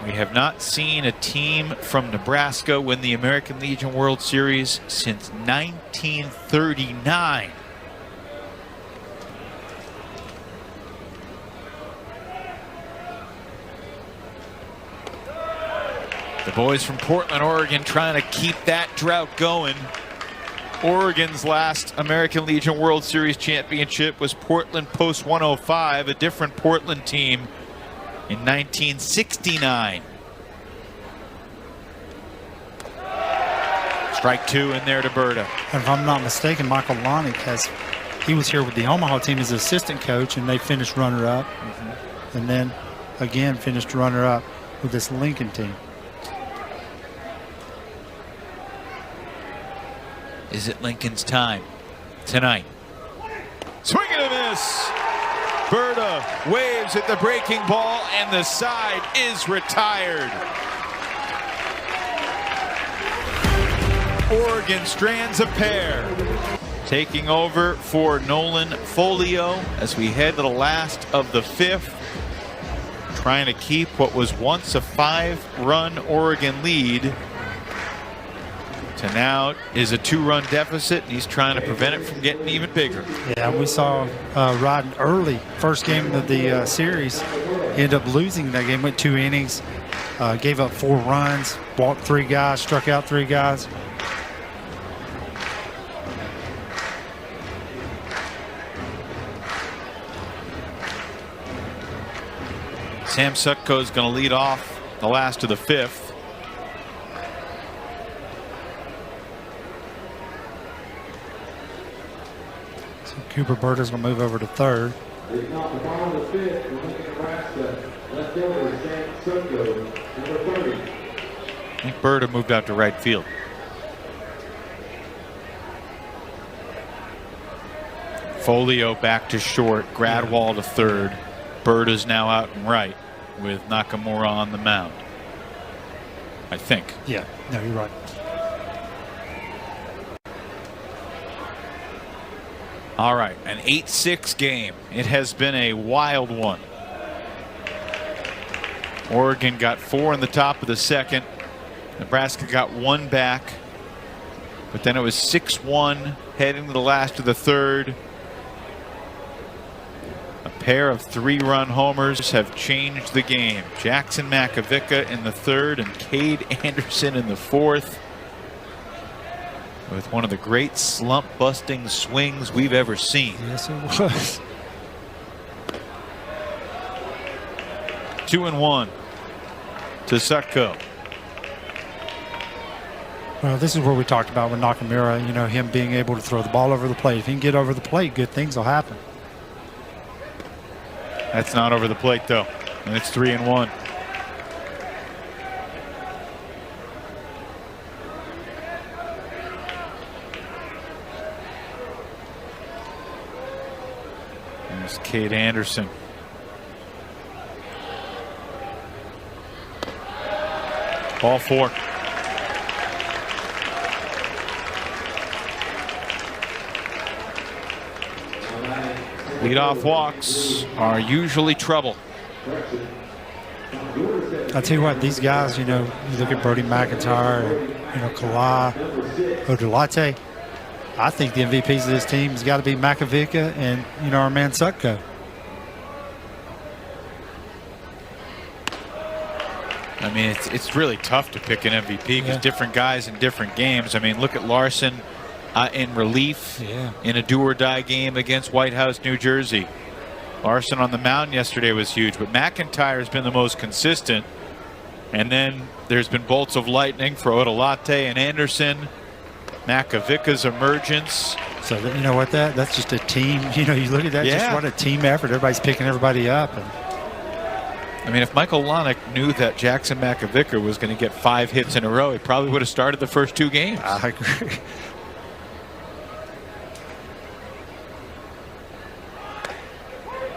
We have not seen a team from Nebraska win the American Legion World Series since 1939. The boys from Portland, Oregon trying to keep that drought going. Oregon's last American Legion World Series championship was Portland Post 105, a different Portland team in 1969. Strike 2 in there to Berta. And if I'm not mistaken, Michael Lonick he was here with the Omaha team as assistant coach, and they finished runner-up. And then again finished runner-up with this Lincoln team. Is it Lincoln's time tonight? Swing and a miss. Berta waves at the breaking ball, and the side is retired. Oregon strands a pair. Taking over for Nolan Folio as we head to the last of the 5th. Trying to keep what was once a 5-run Oregon lead to now is a 2-run deficit, and he's trying to prevent it from getting even bigger. Yeah, we saw Rodden early, first game of the series, ended up losing that game, went 2 innings, gave up 4 runs, walked 3 guys, struck out 3 guys. Sam Sutko is going to lead off the last of the 5th. Cooper Berta's going to move over to third. I think Berta moved out to right field. Folio back to short, Gradwall to third. Berta's now out and right with Nakamura on the mound, I think. Yeah, no, you're right. All right, an 8-6 game. It has been a wild one. Oregon got 4 in the top of the second. Nebraska got 1 back. But then it was 6-1 heading to the last of the third. A pair of 3-run homers have changed the game. Jackson Makovica in the third and Cade Anderson in the fourth, with one of the great slump-busting swings we've ever seen. Yes, it was. 2-1 to Sutko. Well, this is where we talked about with Nakamura, you know, him being able to throw the ball over the plate. If he can get over the plate, good things will happen. That's not over the plate, though, and it's 3-1. There's Cade Anderson. Ball 4. Leadoff walks are usually trouble. I tell you what, these guys, you know, you look at Brody McIntyre, and, you know, Kala, Odulate. I think the MVPs of this team has got to be Makovica and, you know, our man Sutko. I mean, it's really tough to pick an MVP because different guys in different games. I mean, look at Larson in relief in a do-or-die game against White House, New Jersey. Larson on the mound yesterday was huge, but McIntyre has been the most consistent. And then there's been bolts of lightning for Odulate and Anderson. Makovica's emergence. So, you know what, that's just a team. You know, you look at that, just what a team effort. Everybody's picking everybody up. And I mean, if Michael Lonick knew that Jackson Makovica was going to get 5 hits in a row, he probably would have started the first 2 games. I agree.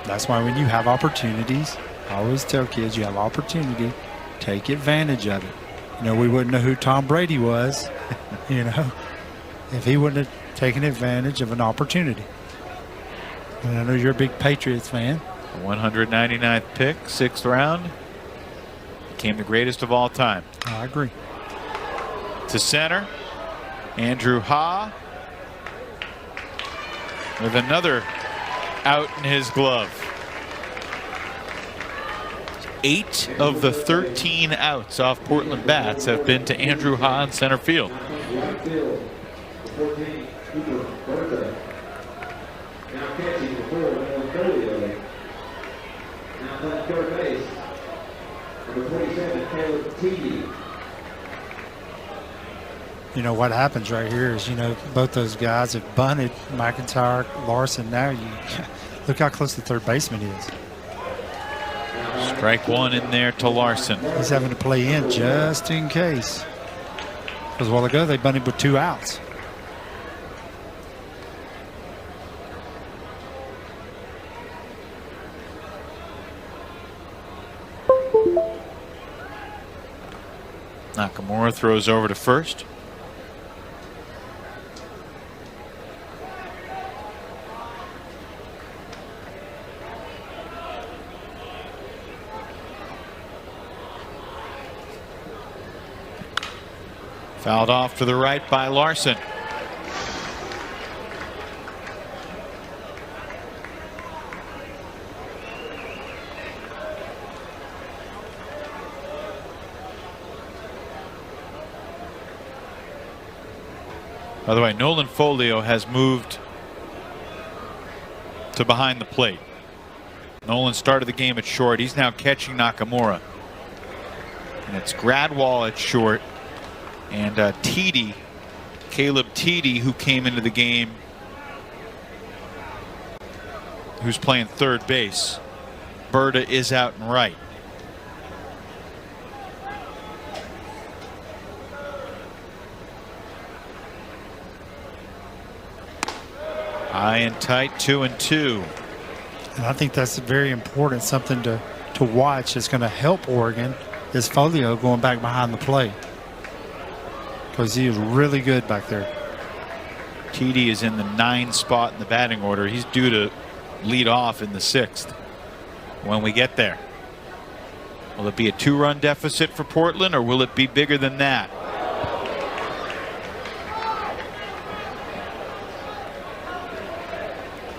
That's why when you have opportunities, I always tell kids, you have opportunity, take advantage of it. You know, we wouldn't know who Tom Brady was, you know, if he wouldn't have taken advantage of an opportunity. And I know you're a big Patriots fan. The 199th pick, 6th round, became the greatest of all time. I agree. To center, Andrew Ha with another out in his glove. 8 of the 13 outs off Portland bats have been to Andrew Ha in center field. You know what happens right here is, you know, both those guys have bunted, McIntyre, Larson. Now you look how close the third baseman is. Strike 1 in there to Larson. He's having to play in just in case. Because a while ago they bunted with 2 outs. Nakamura throws over to first. Fouled off to the right by Larson. By the way, Nolan Folio has moved to behind the plate. Nolan started the game at short. He's now catching Nakamura. And it's Gradwall at short. And Teedy, Caleb Teedy, who came into the game, who's playing third base. Berta is out and right. High and tight, 2-2. And I think that's very important, something to watch that's going to help Oregon, is Folio going back behind the plate. Because he is really good back there. TD is in the 9 spot in the batting order. He's due to lead off in the 6th when we get there. Will it be a 2-run deficit for Portland, or will it be bigger than that?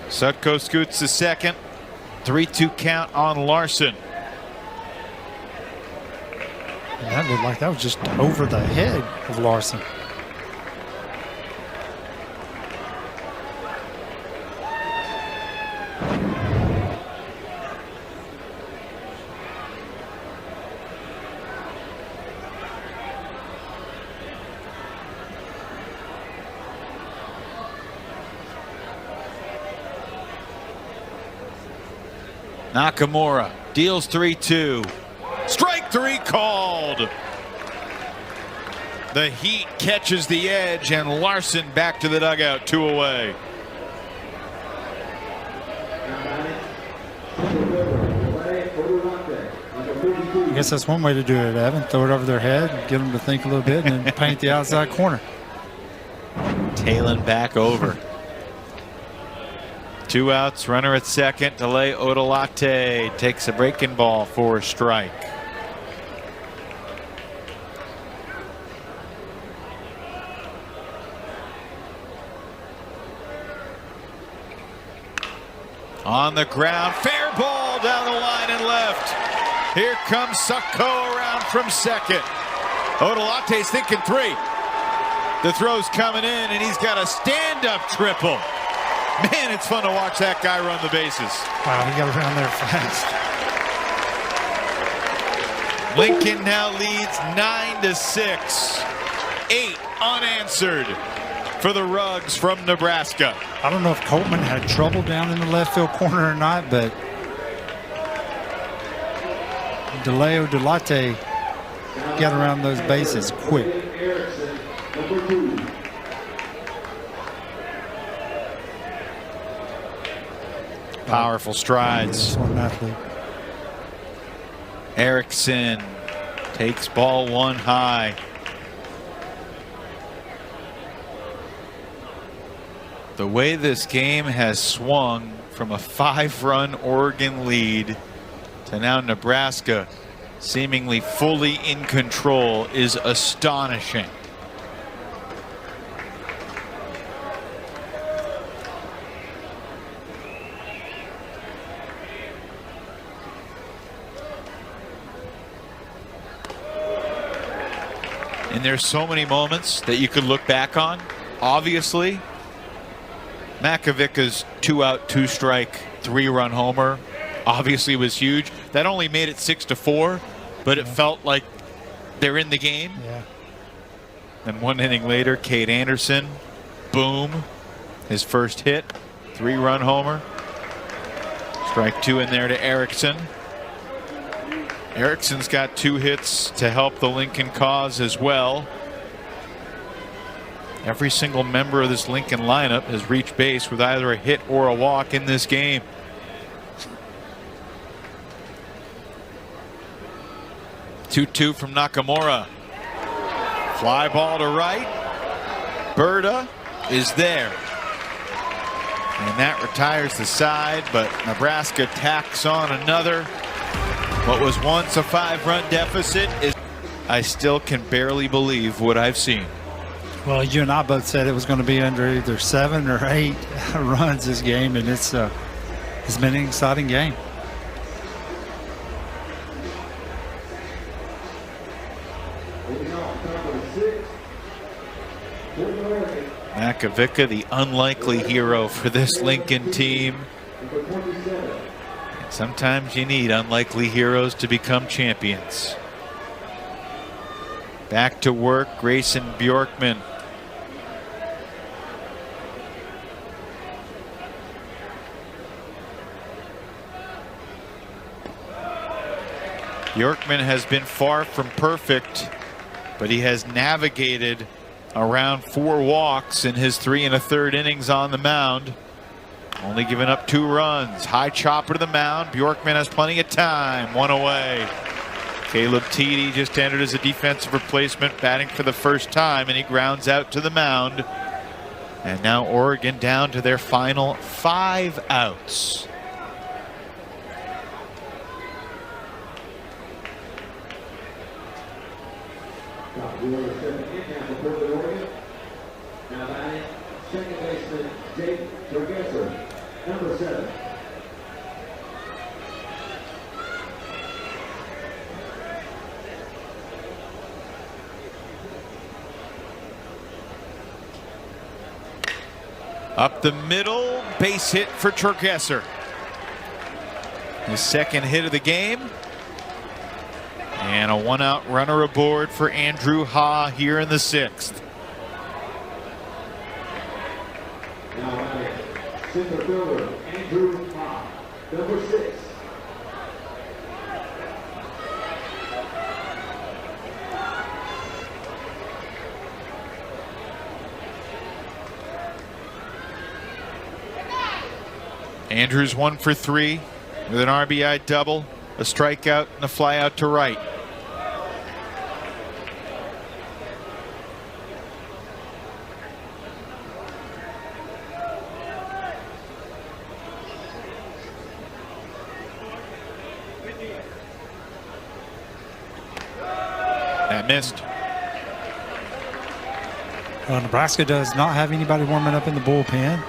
Sutko scoots the second. 3-2 count on Larson. And that looked like that was just over the head of Larson. Nakamura deals 3-2. Strike 3 called. The Heat catches the edge, and Larson back to the dugout, 2 away. I guess that's one way to do it, Evan. Throw it over their head, get them to think a little bit, and then paint the outside corner. Talon back over. 2 outs, runner at second. Delay Odolate takes a breaking ball for a strike. On the ground, fair ball down the line and left. Here comes Sutko around from second. Odolate's thinking 3. The throw's coming in, and he's got a stand-up triple. Man, it's fun to watch that guy run the bases. Wow, he got around there fast. Lincoln now leads 9-6. 8 unanswered for the Rugs from Nebraska. I don't know if Coltman had trouble down in the left field corner or not, but DeLeo Delate got around those bases quick. Powerful strides. Erickson takes ball 1 high. The way this game has swung from a 5-run Oregon lead to now Nebraska seemingly fully in control is astonishing. And there's so many moments that you could look back on. Obviously, Makovica's 2-out, 2-strike, 3-run homer obviously was huge. That only made it 6-4, but it felt like they're in the game. Yeah. And 1 inning later, Cade Anderson, boom, his first hit, 3-run homer. Strike 2 in there to Erickson. Erickson's got 2 hits to help the Lincoln cause as well. Every single member of this Lincoln lineup has reached base with either a hit or a walk in this game. Two from Nakamura. Fly ball to right. Berta is there. And that retires the side, but Nebraska tacks on another. What was once a 5-run deficit is, I still can barely believe what I've seen. Well, you and I both said it was going to be under either 7 or 8 runs this game, and it's been an exciting game. Makovica, the unlikely hero for this Lincoln team. Sometimes you need unlikely heroes to become champions. Back to work, Grayson Bjorkman. Bjorkman has been far from perfect, but he has navigated around 4 walks in his 3 1/3 innings on the mound. Only giving up 2 runs. High chopper to the mound. Bjorkman has plenty of time. 1 away. Caleb Teedy just entered as a defensive replacement, batting for the first time, and he grounds out to the mound. And now Oregon down to their final 5 outs. Now batting, second baseman Keeter, number 7. Up the middle, base hit for Turgesser. His second hit of the game. And a one-out runner aboard for Andrew Ha here in the 6th. Now batting, center fielder Andrew Ha, number 6. Andrews 1 for 3 with an RBI double, a strikeout, and a flyout to right. That missed. Well, Nebraska does not have anybody warming up in the bullpen.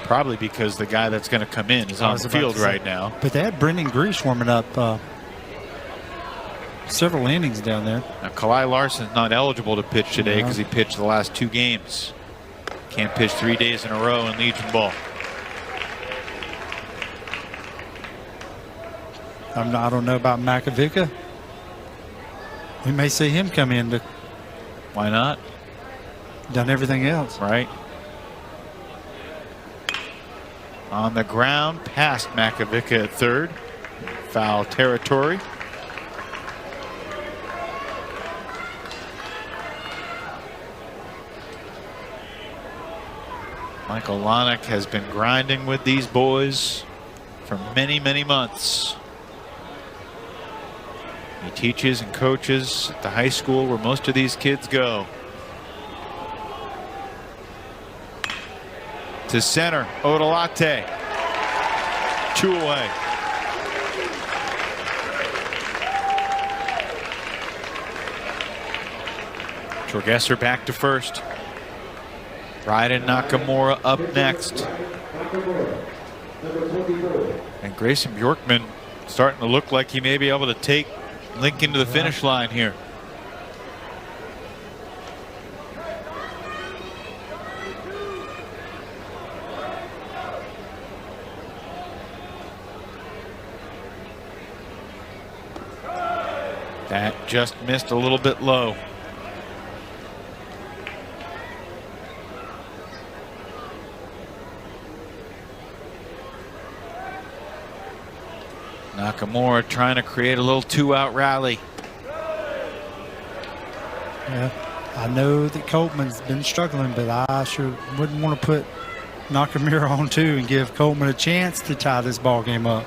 Probably because the guy that's going to come in is on the field right now. But they had Brendan Grease warming up several innings down there. Now, Kalai Larson's not eligible to pitch today because he pitched the last 2 games. Can't pitch 3 days in a row in Legion Ball. I don't know about Makovica. We may see him come in. To Why not? done everything else. Right. On the ground, past Makovica at third. Foul territory. Michael Lonick has been grinding with these boys for many, many months. He teaches and coaches at the high school where most of these kids go. To center, Odolate. 2 away. Turgesser back to first. Bryden Nakamura up next. And Grayson Bjorkman starting to look like he may be able to take Lincoln to the finish line here. That just missed a little bit low. Nakamura trying to create a little 2-out rally. Yeah, I know that Coltman's been struggling, but I sure wouldn't want to put Nakamura on 2 and give Coltman a chance to tie this ball game up.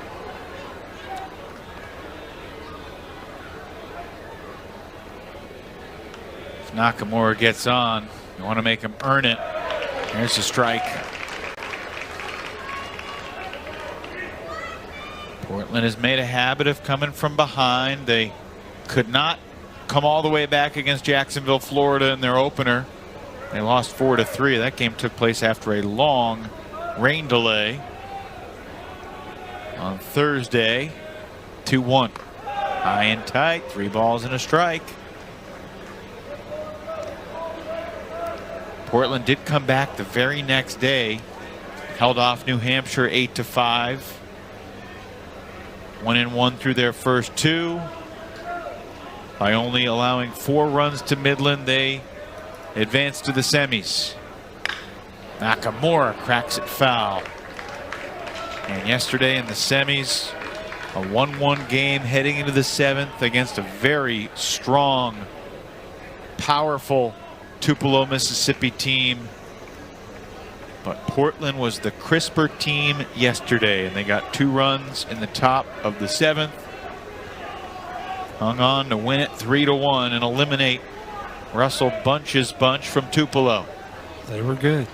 If Nakamura gets on, you want to make him earn it. Here's a strike. Portland has made a habit of coming from behind. They could not come all the way back against Jacksonville, Florida in their opener. They lost 4-3. That game took place after a long rain delay on Thursday. 2-1. High and tight, 3 balls and a strike. Portland did come back the very next day. Held off New Hampshire 8-5. 1-1 through their first 2. By only allowing 4 runs to Midland, they advanced to the semis. Nakamura cracks it foul. And yesterday in the semis, a 1-1 game heading into the 7th against a very strong, powerful Tupelo, Mississippi team. But Portland was the crisper team yesterday, and they got 2 runs in the top of the 7th. Hung on to win it 3-1 and eliminate Russell Bunch's bunch from Tupelo. They were good.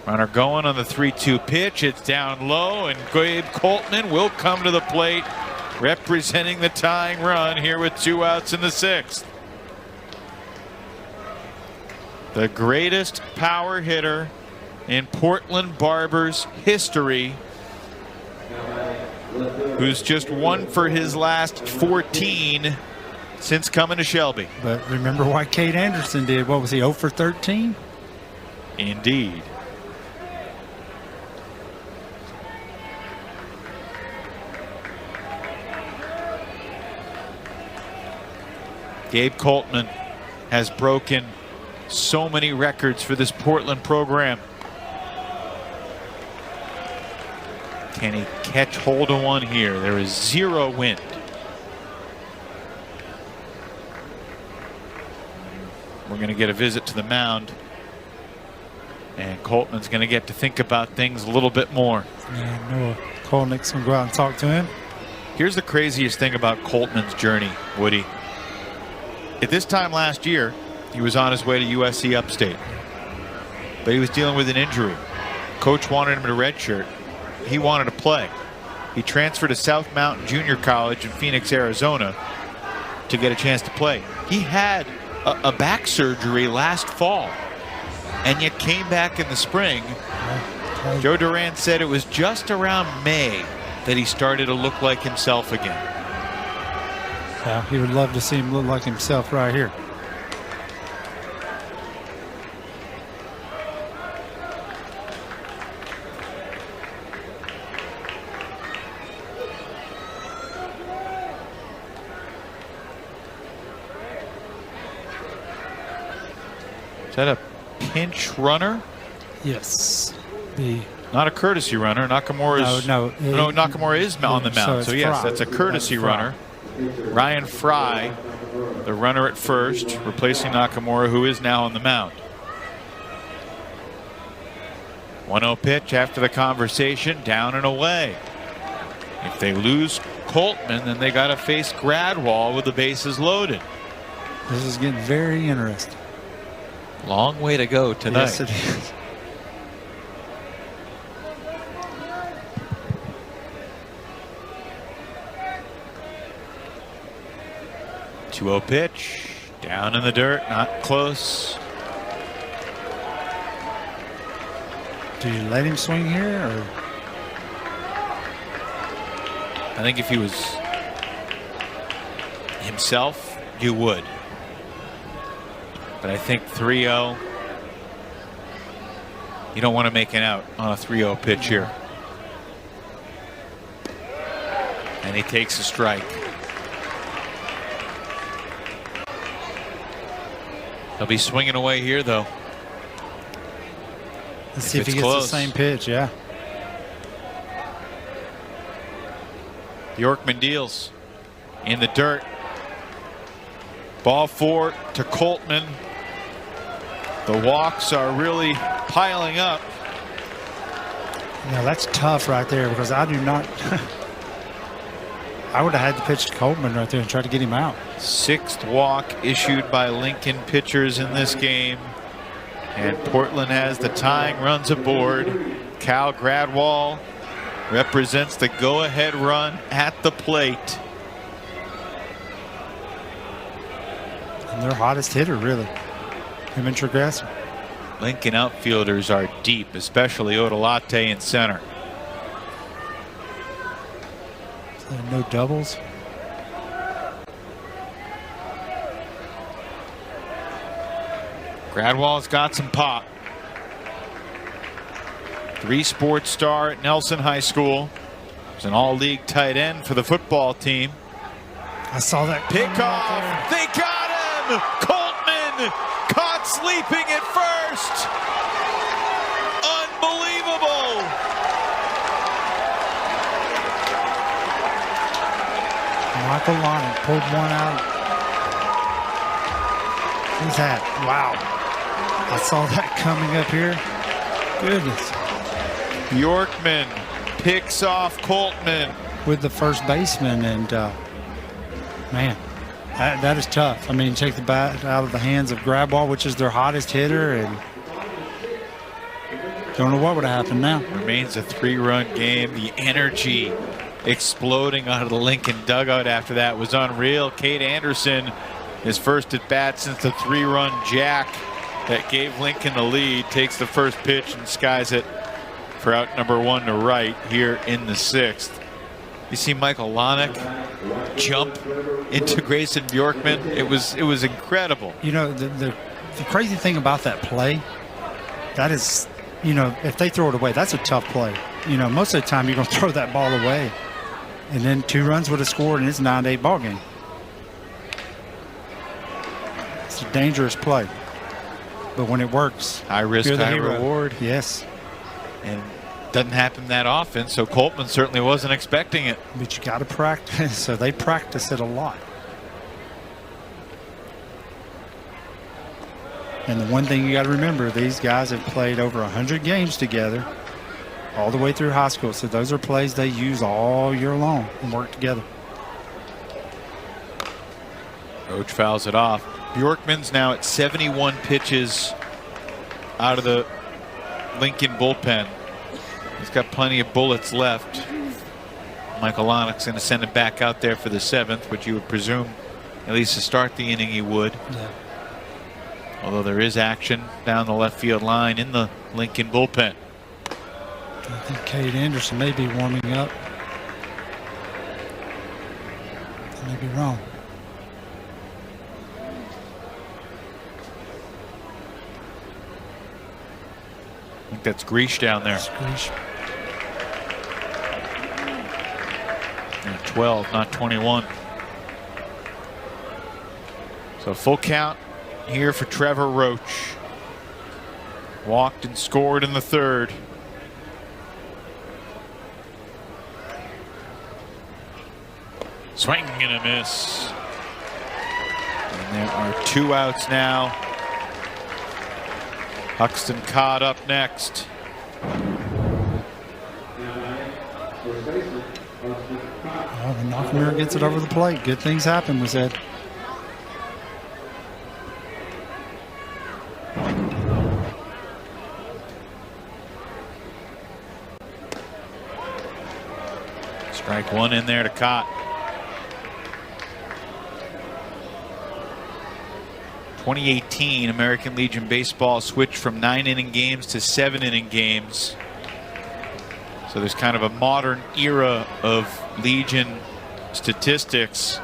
Runner going on the 3-2 pitch. It's down low, and Gabe Coltman will come to the plate, representing the tying run here with 2 outs in the 6th. The greatest power hitter in Portland Barbers history, who's just 1 for his last 14 since coming to Shelby. But remember what Kate Anderson did. What was he, 0 for 13? Indeed. Gabe Coltman has broken so many records for this Portland program. Can he catch hold of one here? There is 0 wind. We're going to get a visit to the mound, and Coltman's going to get to think about things a little bit more. Yeah, Noah Kolnick's going to go out and talk to him. Here's the craziest thing about Coltman's journey, Woody. At this time last year, he was on his way to USC Upstate, but he was dealing with an injury. Coach wanted him to redshirt. He wanted to play. He transferred to South Mountain Junior College in Phoenix, Arizona to get a chance to play. He had a back surgery last fall and yet came back in the spring. Joe Duran said it was just around May that he started to look like himself again. Yeah, he would love to see him look like himself right here. Is that a pinch runner? Yes. Not a courtesy runner. Nakamura is Nakamura is on the mound. So yes, that's a courtesy runner. Ryan Fry, the runner at first, replacing Nakamura, who is now on the mound. 1-0 pitch after the conversation, down and away. If they lose Coltman, then they got to face Gradwall with the bases loaded. This is getting very interesting. Long way to go tonight. Yes, it is. Two-0 pitch, down in the dirt, not close. Do you let him swing here, or? I think if he was himself, you would. But I think 3-0, you don't want to make an out on a 3-0 pitch here. And he takes a strike. He'll be swinging away here, though. Let's see if he gets the same pitch, yeah. Yorkman deals in the dirt. Ball 4 to Coltman. The walks are really piling up. Yeah, that's tough right there, because I do not. I would have had to pitch to Coltman right there and try to get him out. 6th walk issued by Lincoln pitchers in this game. And Portland has the tying runs aboard. Cal Gradwall represents the go-ahead run at the plate. And their hottest hitter, really. Him and Tregasser. Lincoln outfielders are deep, especially Odolate in center. No doubles. Gradwall's got some pop. 3-sport star at Nelson High School. He's an all-league tight end for the football team. I saw that pickoff. They got him. Coltman caught sleeping at first. Unbelievable. Michael Lonnie pulled one out. He's had, wow. I saw that coming up here. Goodness. Yorkman picks off Coltman with the first baseman, and man, That is tough. I mean, take the bat out of the hands of Grabwall, which is their hottest hitter, and don't know what would have happened now. Remains a 3-run game. The energy exploding out of the Lincoln dugout after that was unreal. Cade Anderson, his first at bat since the 3-run jack that gave Lincoln the lead, takes the first pitch and skies it for out number 1 to right here in the 6th. You see Michael Lonick jump into Grayson Bjorkman. It was incredible. You know, the crazy thing about that play, that is, you know, if they throw it away, that's a tough play. You know, most of the time you're going to throw that ball away. And then 2 runs would have scored, and it's a 9-8 ball game. It's a dangerous play. But when it works, high risk, high reward. Yes. And doesn't happen that often, so Coltman certainly wasn't expecting it. But you got to practice. So they practice it a lot. And the one thing you got to remember, these guys have played over 100 games together all the way through high school. So those are plays they use all year long and work together. Roach fouls it off. Bjorkman's now at 71 pitches out of the Lincoln bullpen. He's got plenty of bullets left. Michael Lonick's going to send him back out there for the 7th, which you would presume, at least to start the inning, he would. Yeah. Although there is action down the left field line in the Lincoln bullpen. I think Cade Anderson may be warming up. I may be wrong. I think that's Greesh down there. That's Greesh. Yeah, 12, not 21. So full count here for Trevor Roach. Walked and scored in the 3rd. Swing and a miss. And there are 2 outs now. Huxton caught up next. Oh, the Knockmere gets it over the plate. Good things happen, was said. Strike 1 in there to Cott. 2018 American Legion Baseball switched from 9-inning games to 7-inning games. So there's kind of a modern era of Legion statistics.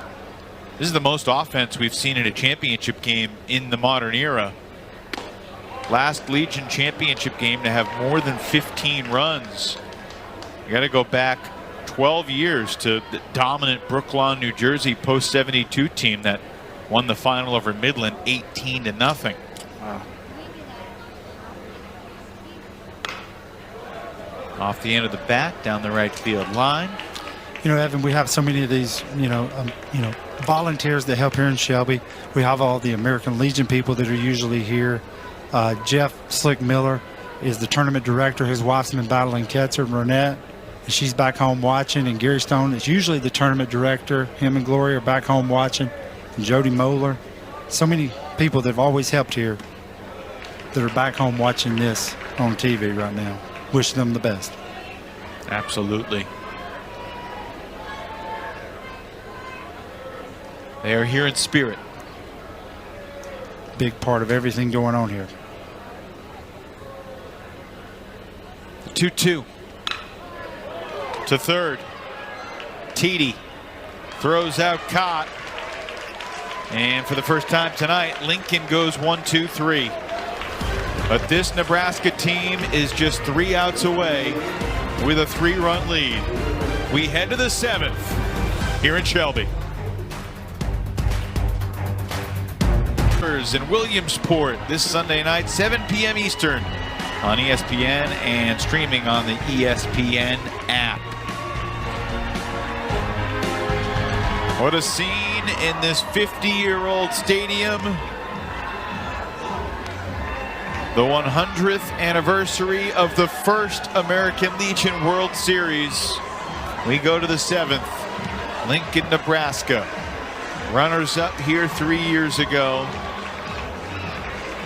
This is the most offense we've seen in a championship game in the modern era. Last Legion championship game to have more than 15 runs. You got to go back 12 years to the dominant Brooklawn, New Jersey post-72 team that won the final over Midland 18-0. Wow. Off the end of the bat, down the right field line. You know, Evan, we have so many of these, volunteers that help here in Shelby. We have all the American Legion people that are usually here. Jeff Slick Miller is the tournament director. His wife's been battling cancer, Renette, and she's back home watching. And Gary Stone is usually the tournament director. Him and Gloria are back home watching. And Jody Moeller. So many people that have always helped here that are back home watching this on TV right now. Wish them the best. Absolutely. They are here in spirit. Big part of everything going on here. The 2-2 to 3rd. Teedy throws out Cott. And for the first time tonight, Lincoln goes 1-2-3. But this Nebraska team is just 3 outs away with a 3-run lead. We head to the 7th here in Shelby. In Williamsport this Sunday night, 7 p.m. Eastern on ESPN and streaming on the ESPN app. What a scene in this 50-year-old stadium. The 100th anniversary of the first American Legion World Series. We go to the 7th, Lincoln, Nebraska. Runners up here 3 years ago.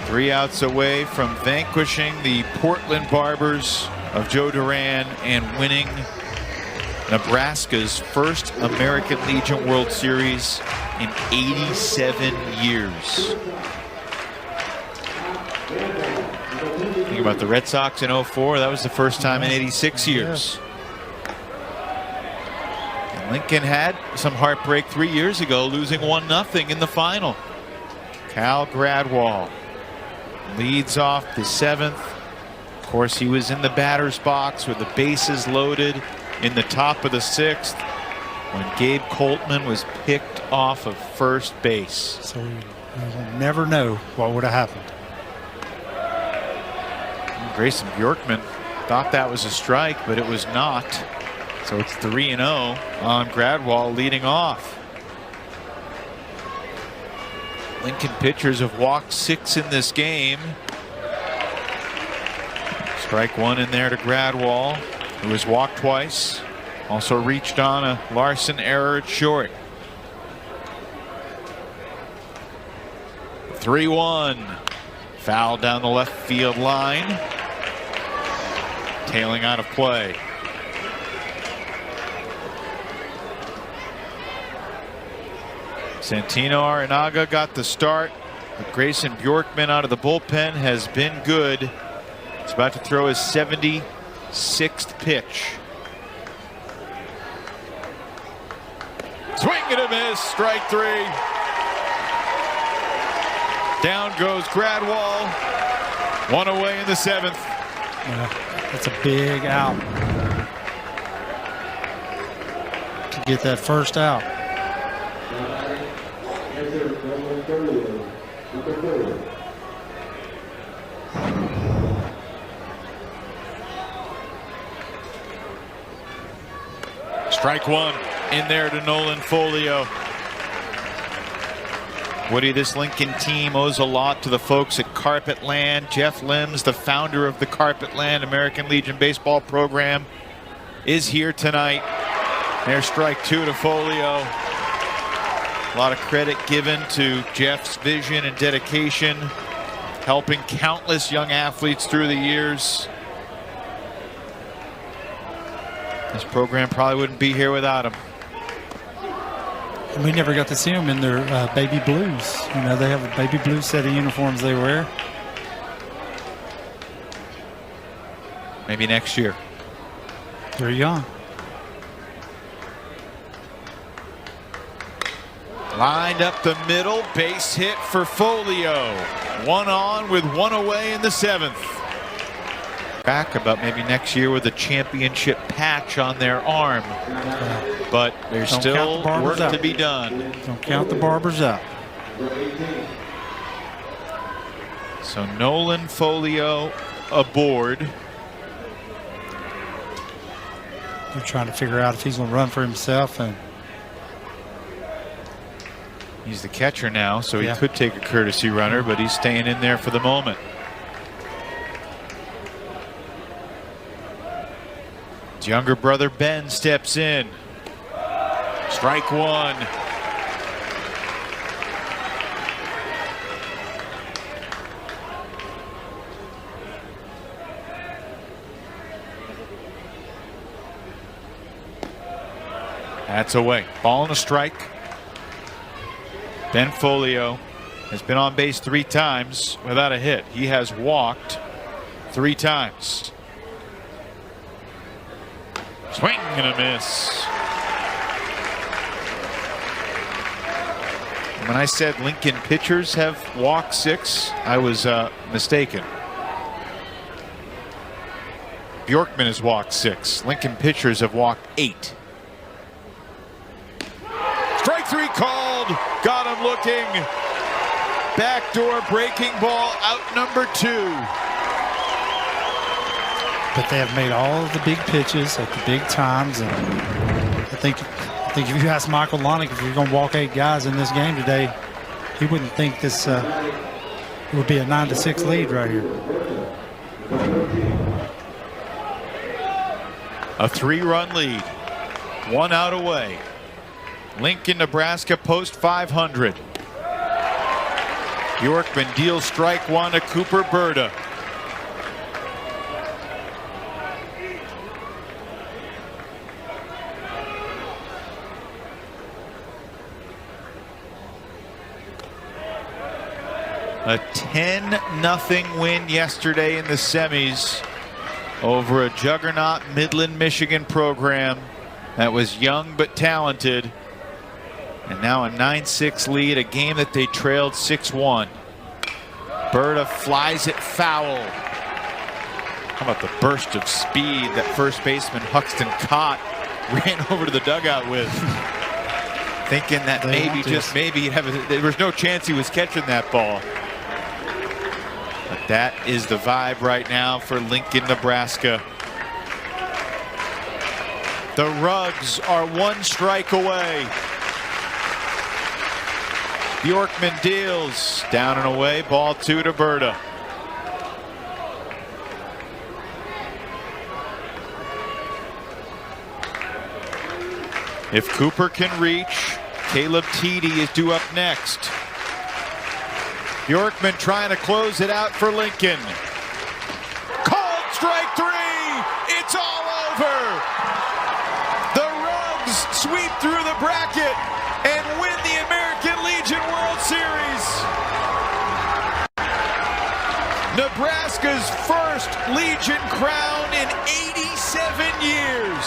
3 outs away from vanquishing the Portland Barbers of Joe Duran and winning Nebraska's first American Legion World Series in 87 years. Think about the Red Sox in 04. That was the first time in 86 years. And Lincoln had some heartbreak 3 years ago, losing 1-0 in the final. Cal Gradwall leads off the 7th. Of course, he was in the batter's box with the bases loaded in the top of the 6th when Gabe Coltman was picked off of first base. So we'll never know what would have happened. Grayson Bjorkman thought that was a strike, but it was not. So it's 3-0 on Gradwall leading off. Lincoln pitchers have walked 6 in this game. Strike 1 in there to Gradwall, who has walked twice. Also reached on a Larson error at short. 3-1. Foul down the left field line. Tailing out of play. Santino Aranaga got the start, but Grayson Bjorkman out of the bullpen has been good. He's about to throw his 76th pitch. Swing and a miss, strike 3. Down goes Gradwall. 1 away in the 7th. Yeah, that's a big out to get that first out. Strike 1 in there to Nolan Folio. Woody, this Lincoln team owes a lot to the folks at Carpetland. Jeff Limbs, the founder of the Carpetland American Legion baseball program, is here tonight. There's strike 2 to Folio. A lot of credit given to Jeff's vision and dedication, helping countless young athletes through the years. This program probably wouldn't be here without him. And we never got to see them in their baby blues. You know, they have a baby blue set of uniforms they wear. Maybe next year. They're young. Lined up the middle, base hit for Folio. 1 on with 1 away in the 7th. Back about maybe next year with a championship patch on their arm. But there's still work to be done. Don't count the Barbers out. So Nolan Folio aboard. They're trying to figure out if he's going to run for himself. And he's the catcher now, so he could take a courtesy runner, but he's staying in there for the moment. His younger brother Ben steps in. Strike 1. That's away. Ball and a strike. Ben Folio has been on base 3 times without a hit. He has walked 3 times. Swing and a miss. When I said Lincoln pitchers have walked 6, I was mistaken. Bjorkman has walked 6. Lincoln pitchers have walked 8. Strike 3 called. Got him looking. Backdoor breaking ball, out number 2. But they have made all of the big pitches at the big times, and I think if you ask Michael Lonick if you're going to walk 8 guys in this game today, he wouldn't think this would be a 9-6 lead right here. A 3-run lead, 1 out away. Lincoln, Nebraska post 500. Bjorkman deals strike one to Cooper Berta. A 10-0 win yesterday in the semis over a juggernaut Midland, Michigan program that was young but talented. And now a 9-6 lead, a game that they trailed 6-1. Berta flies it foul. How about the burst of speed that first baseman Huxton caught, ran over to the dugout with, thinking that maybe, just maybe, there was no chance he was catching that ball. But that is the vibe right now for Lincoln, Nebraska. The Rugs are one strike away. Bjorkman deals down and away, ball two to Berta. If Cooper can reach, Caleb Teedy is due up next. Bjorkman trying to close it out for Lincoln. Called strike three. It's all over. The Rugs sweep through the bracket and win the American Legion World Series. Nebraska's first Legion crown in 87 years.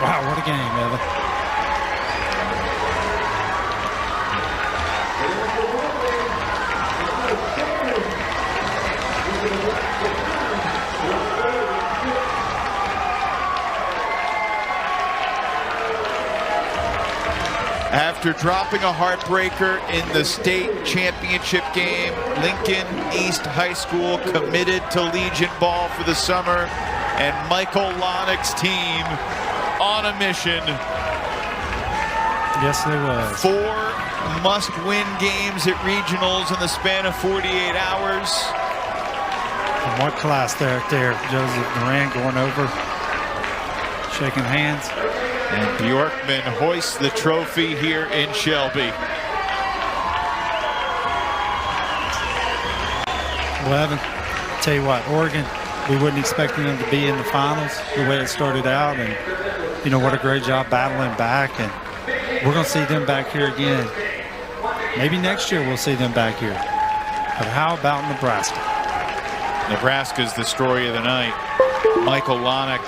Wow, what a game, Evan. After dropping a heartbreaker in the state championship game, Lincoln East High School committed to Legion ball for the summer, and Michael Lonick's team on a mission. Yes, they was. 4 must-win games at regionals in the span of 48 hours. And what class there, Joseph Duran going over, shaking hands. And Bjorkman hoists the trophy here in Shelby. Well, Evan, tell you what, Oregon, we wasn't expecting them to be in the finals the way it started out, and you know what a great job battling back, and we're going to see them back here again. Maybe next year we'll see them back here. But how about Nebraska? Nebraska's the story of the night. Michael Lonick